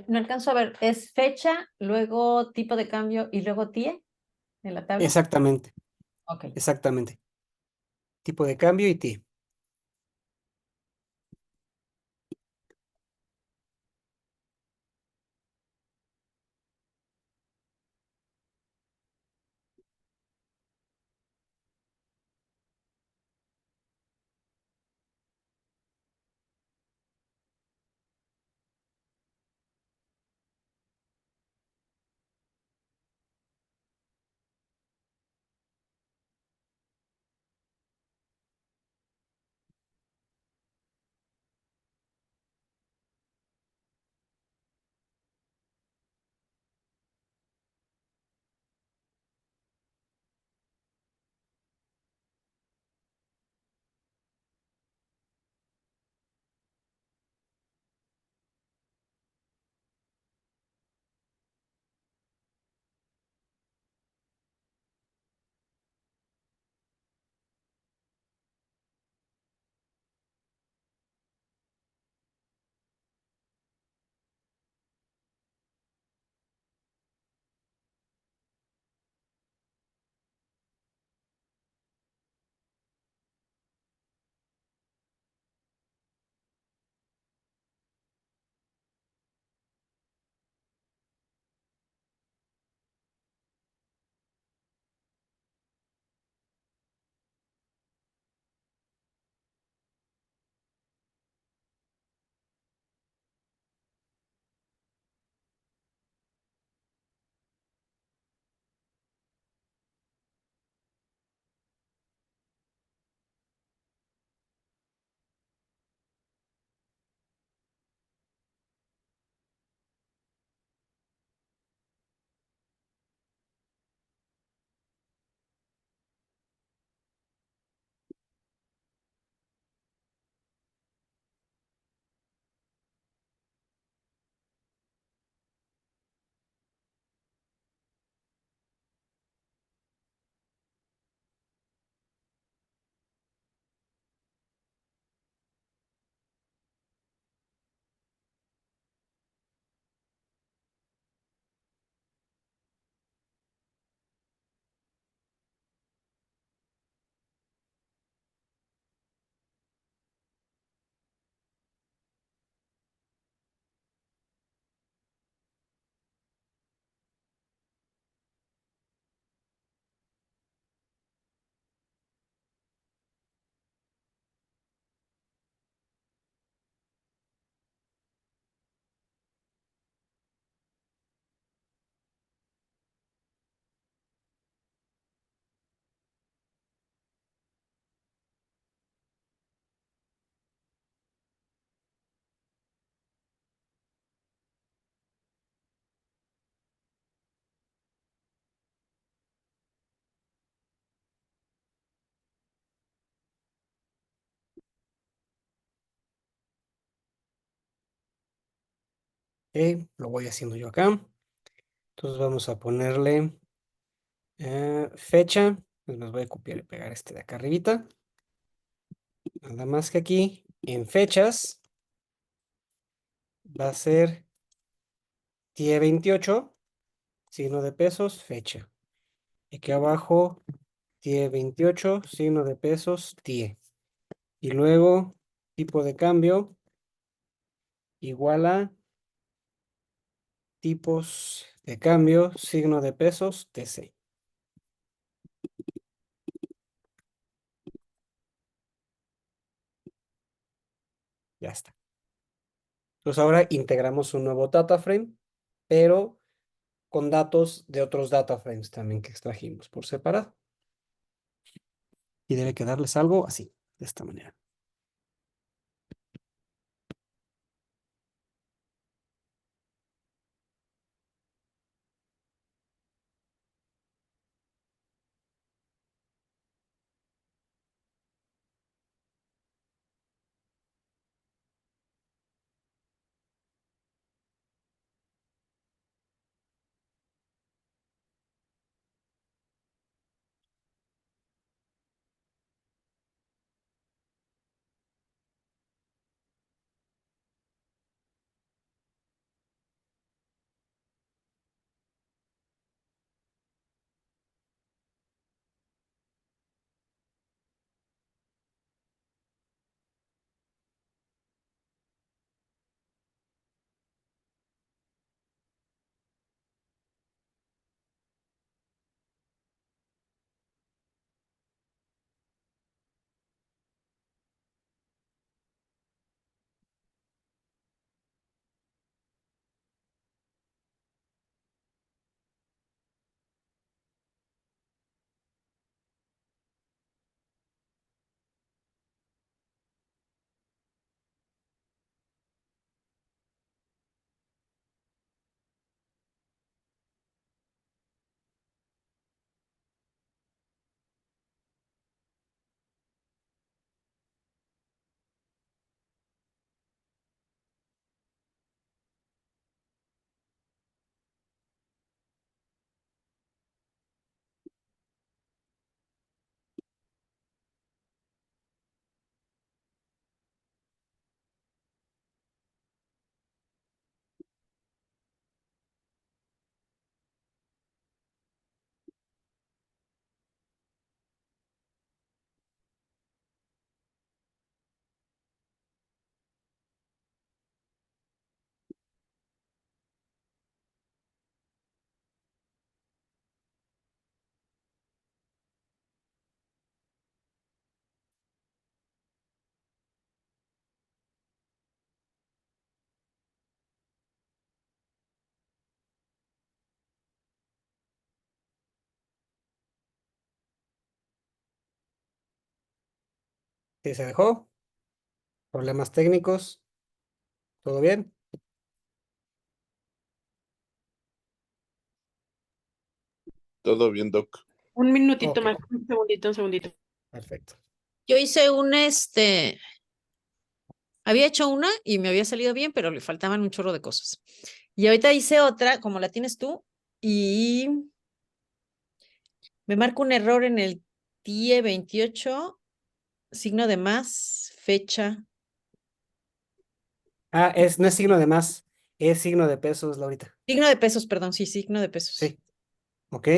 No alcanzo a ver, es fecha, luego tipo de cambio y luego TIE en la tabla. Exactamente, Ok. exactamente. Tipo de cambio y TIE. Ok, lo voy haciendo yo acá. Entonces vamos a ponerle fecha. Pues me voy a copiar y pegar este de acá arribita. Nada más que aquí en fechas va a ser TIE 28, signo de pesos, fecha. Y aquí abajo TIE 28, signo de pesos, TIE. Y luego tipo de cambio igual a tipos de cambio, signo de pesos, TC. Ya está. Entonces ahora integramos un nuevo data frame, pero con datos de otros data frames también que extrajimos por separado. Y debe quedarles algo así, de esta manera. ¿Sí se dejó? ¿Problemas técnicos? ¿Todo bien? Todo bien, Doc. Un minutito Ok, más, un segundito, un segundito. perfecto. Yo hice había hecho una y me había salido bien, pero le faltaban un chorro de cosas. Y ahorita hice otra, como la tienes tú, y me marca un error en el TIE 28, signo de más, fecha. Ah, no es signo de más, es signo de pesos, Laurita. Signo de pesos, perdón, sí, signo de pesos. Sí, ok.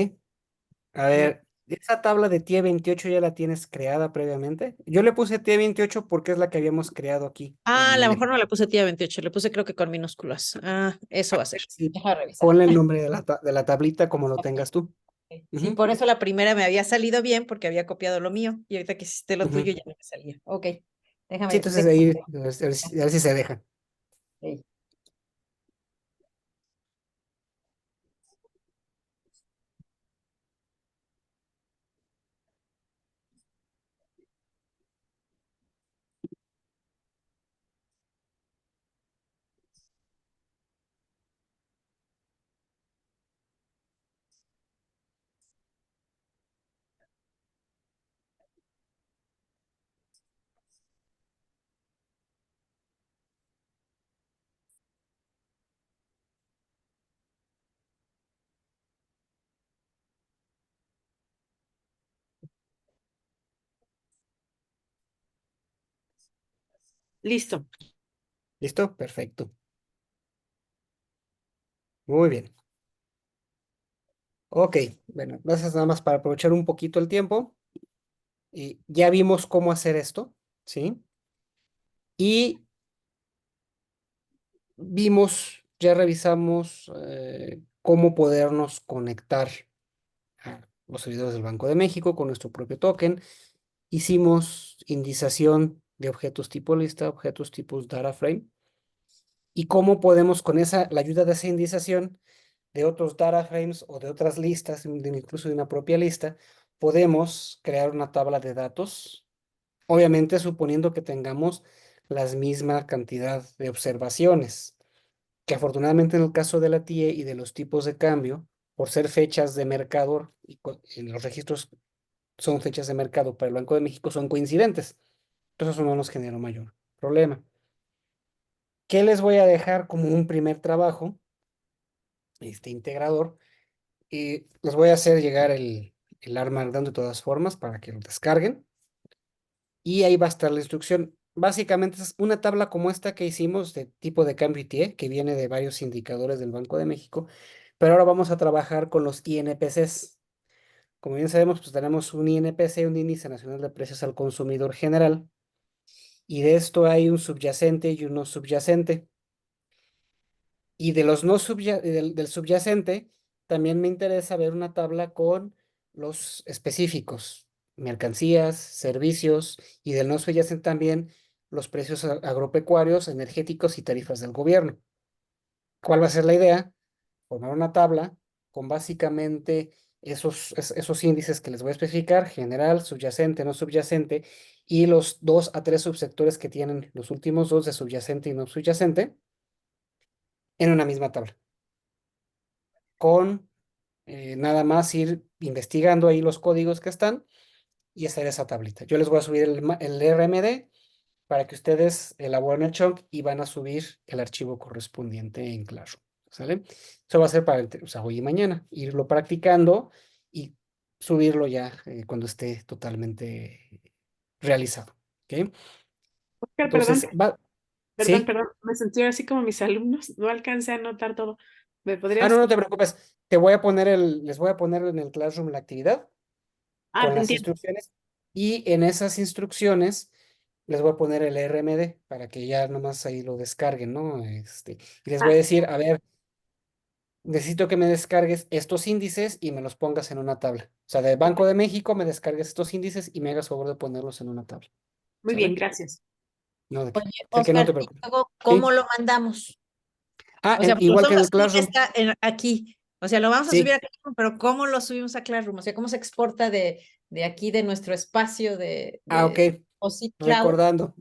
A No. ver, ¿esa tabla de TIE 28 ya la tienes creada previamente? Yo le puse TIE 28 porque es la que habíamos creado aquí Ah, a lo en mejor no le puse TIE 28, le puse creo que con minúsculas. Ah, eso va a ser. Sí, Deja de revisar. ponle el nombre de la tablita como lo Ok. tengas tú. Sí, Ujú, por eso la primera me había salido bien porque había copiado lo mío y ahorita que hiciste lo tuyo ujú. ya no me salía. Ok, Sí, déjame. entonces ahí, a ver si se deja. Ok. Listo. ¿Listo? Perfecto. Muy bien. Ok, bueno, gracias nada más para aprovechar un poquito el tiempo. Ya vimos cómo hacer esto, ¿sí? Y ya revisamos cómo podernos conectar a los servidores del Banco de México con nuestro propio token. Hicimos indización de objetos tipo lista, objetos tipos data frame, y cómo podemos con la ayuda de esa indización de otros data frames o de otras listas, incluso de una propia lista, podemos crear una tabla de datos, obviamente suponiendo que tengamos la misma cantidad de observaciones, que afortunadamente en el caso de la TIE y de los tipos de cambio, por ser fechas de mercado, y los registros son fechas de mercado para el Banco de México, son coincidentes. Entonces eso no nos generó mayor problema. ¿Qué les voy a dejar como un primer trabajo? Este integrador. Les voy a hacer llegar el Armageddon de todas formas para que lo descarguen. Y ahí va a estar la instrucción. Básicamente es una tabla como esta que hicimos de tipo de cambio ITIE, que viene de varios indicadores del Banco de México. Pero ahora vamos a trabajar con los INPCs. Como bien sabemos, pues tenemos un INPC, un Índice Nacional de Precios al Consumidor General. Y de esto hay un subyacente y un no subyacente. Y de los no del subyacente, también me interesa ver una tabla con los específicos, mercancías, servicios, y del no subyacente también los precios agropecuarios, energéticos y tarifas del gobierno. ¿Cuál va a ser la idea? Formar una tabla con básicamente esos índices que les voy a especificar, general, subyacente, no subyacente, y los 2 a 3 subsectores que tienen los últimos dos de subyacente y no subyacente en una misma tabla, con nada más ir investigando ahí los códigos que están y hacer esa tablita. Yo les voy a subir el RMD para que ustedes elaboren el chunk y van a subir el archivo correspondiente en Classroom. ¿Sale? Eso va a ser para o sea, hoy y mañana, irlo practicando y subirlo ya cuando esté totalmente realizado. ¿Ok? Oscar, perdón, Entonces, ¿sí? perdón. Me sentí así como mis alumnos. No alcancé a anotar todo. ¿Me Ah, no, podrías? no te preocupes. Les voy a poner en el Classroom la actividad Ah, con te las entiendo. instrucciones y en esas instrucciones les voy a poner el RMD para que ya nomás ahí lo descarguen, ¿no? Y les voy a Ah, decir, a ver, necesito que me descargues estos índices y me los pongas en una tabla. O sea, del Banco de México me descargues estos índices y me hagas favor de ponerlos en una tabla. muy bien, ¿Sale? gracias. No, de qué. Oye, De que no te Oscar, ¿y preocupes. luego cómo Sí. lo mandamos? Ah, O sea, porque igual que en el Zoom Classroom. está aquí. O sea, lo vamos a subir Sí. a Classroom, pero ¿cómo lo subimos a Classroom? O sea, ¿cómo se exporta de aquí, de nuestro espacio Ah, ok. O sí, Cloud. recordando,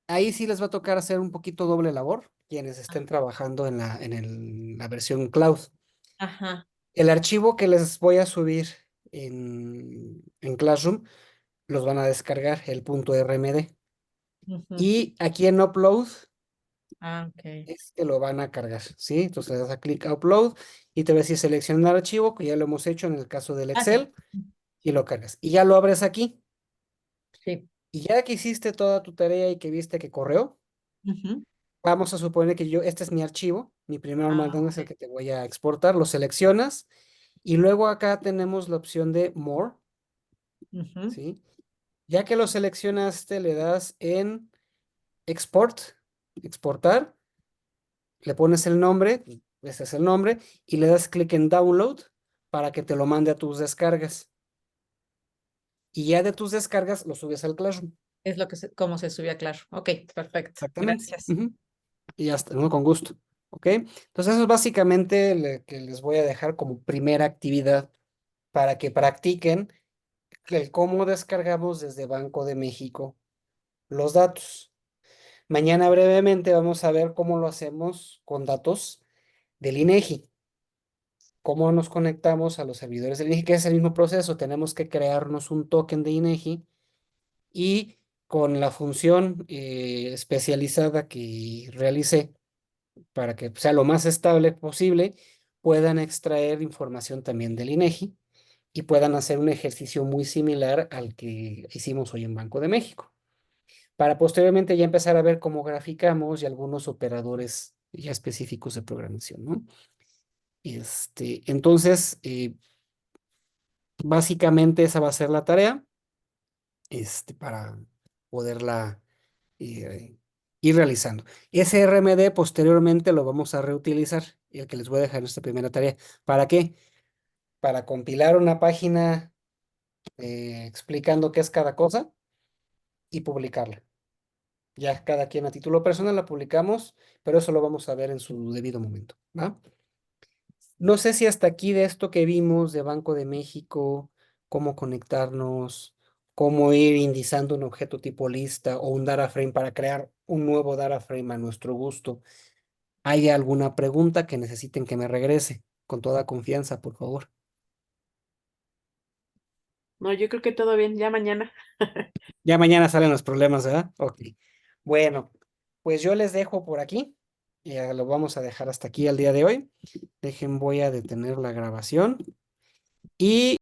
ahí sí les va a tocar hacer un poquito doble labor quienes estén trabajando en la versión cloud. Ajá. El archivo que les voy a subir en Classroom los van a descargar, el .rmd. Ujú. Y aquí en Upload Ah, ok. es que lo van a cargar, ¿sí? Entonces le das a clic a Upload y te va a decir seleccionar archivo, que ya lo hemos hecho en el caso del Ah, sí. Excel, y lo cargas. Y ya lo abres aquí. Sí. Y ya que hiciste toda tu tarea y que viste que corrió, Ujú. vamos a suponer que este es mi archivo, mi primer Ah, mandando es el ok. que te voy a exportar, lo seleccionas y luego acá tenemos la opción de More, Ujú. ¿sí? Ya que lo seleccionaste, le das en Export, exportar, le pones el nombre, ese es el nombre, y le das clic en Download para que te lo mande a tus descargas. Y ya de tus descargas lo subes al Classroom. Es lo que como se subía, claro. Ok, perfecto. Exactamente. Gracias. Ujú. Y ya está, ¿no? Con gusto. ¿Ok? Entonces eso es básicamente lo que les voy a dejar como primera actividad para que practiquen el cómo descargamos desde Banco de México los datos. Mañana brevemente vamos a ver cómo lo hacemos con datos del INEGI. Cómo nos conectamos a los servidores del INEGI, que es el mismo proceso. Tenemos que crearnos un token de INEGI y con la función especializada que realicé para que sea lo más estable posible, puedan extraer información también del INEGI y puedan hacer un ejercicio muy similar al que hicimos hoy en Banco de México, para posteriormente ya empezar a ver cómo graficamos y algunos operadores ya específicos de programación, ¿no? Entonces, básicamente esa va a ser la tarea, para poderla ir realizando. Ese RMD posteriormente lo vamos a reutilizar, el que les voy a dejar en esta primera tarea. ¿Para qué? Para compilar una página explicando qué es cada cosa y publicarla. Ya cada quien a título personal la publicamos, pero eso lo vamos a ver en su debido momento, ¿va? No sé si hasta aquí de esto que vimos de Banco de México, cómo conectarnos, cómo ir indizando un objeto tipo lista o un data frame para crear un nuevo data frame a nuestro gusto. ¿Hay alguna pregunta que necesiten que me regrese? Con toda confianza, por favor. No, yo creo que todo bien, ya mañana. Ya mañana salen los problemas, ¿verdad? Ok. Bueno, pues yo les dejo por aquí. Ya lo vamos a dejar hasta aquí al día de hoy. Voy a detener la grabación. Y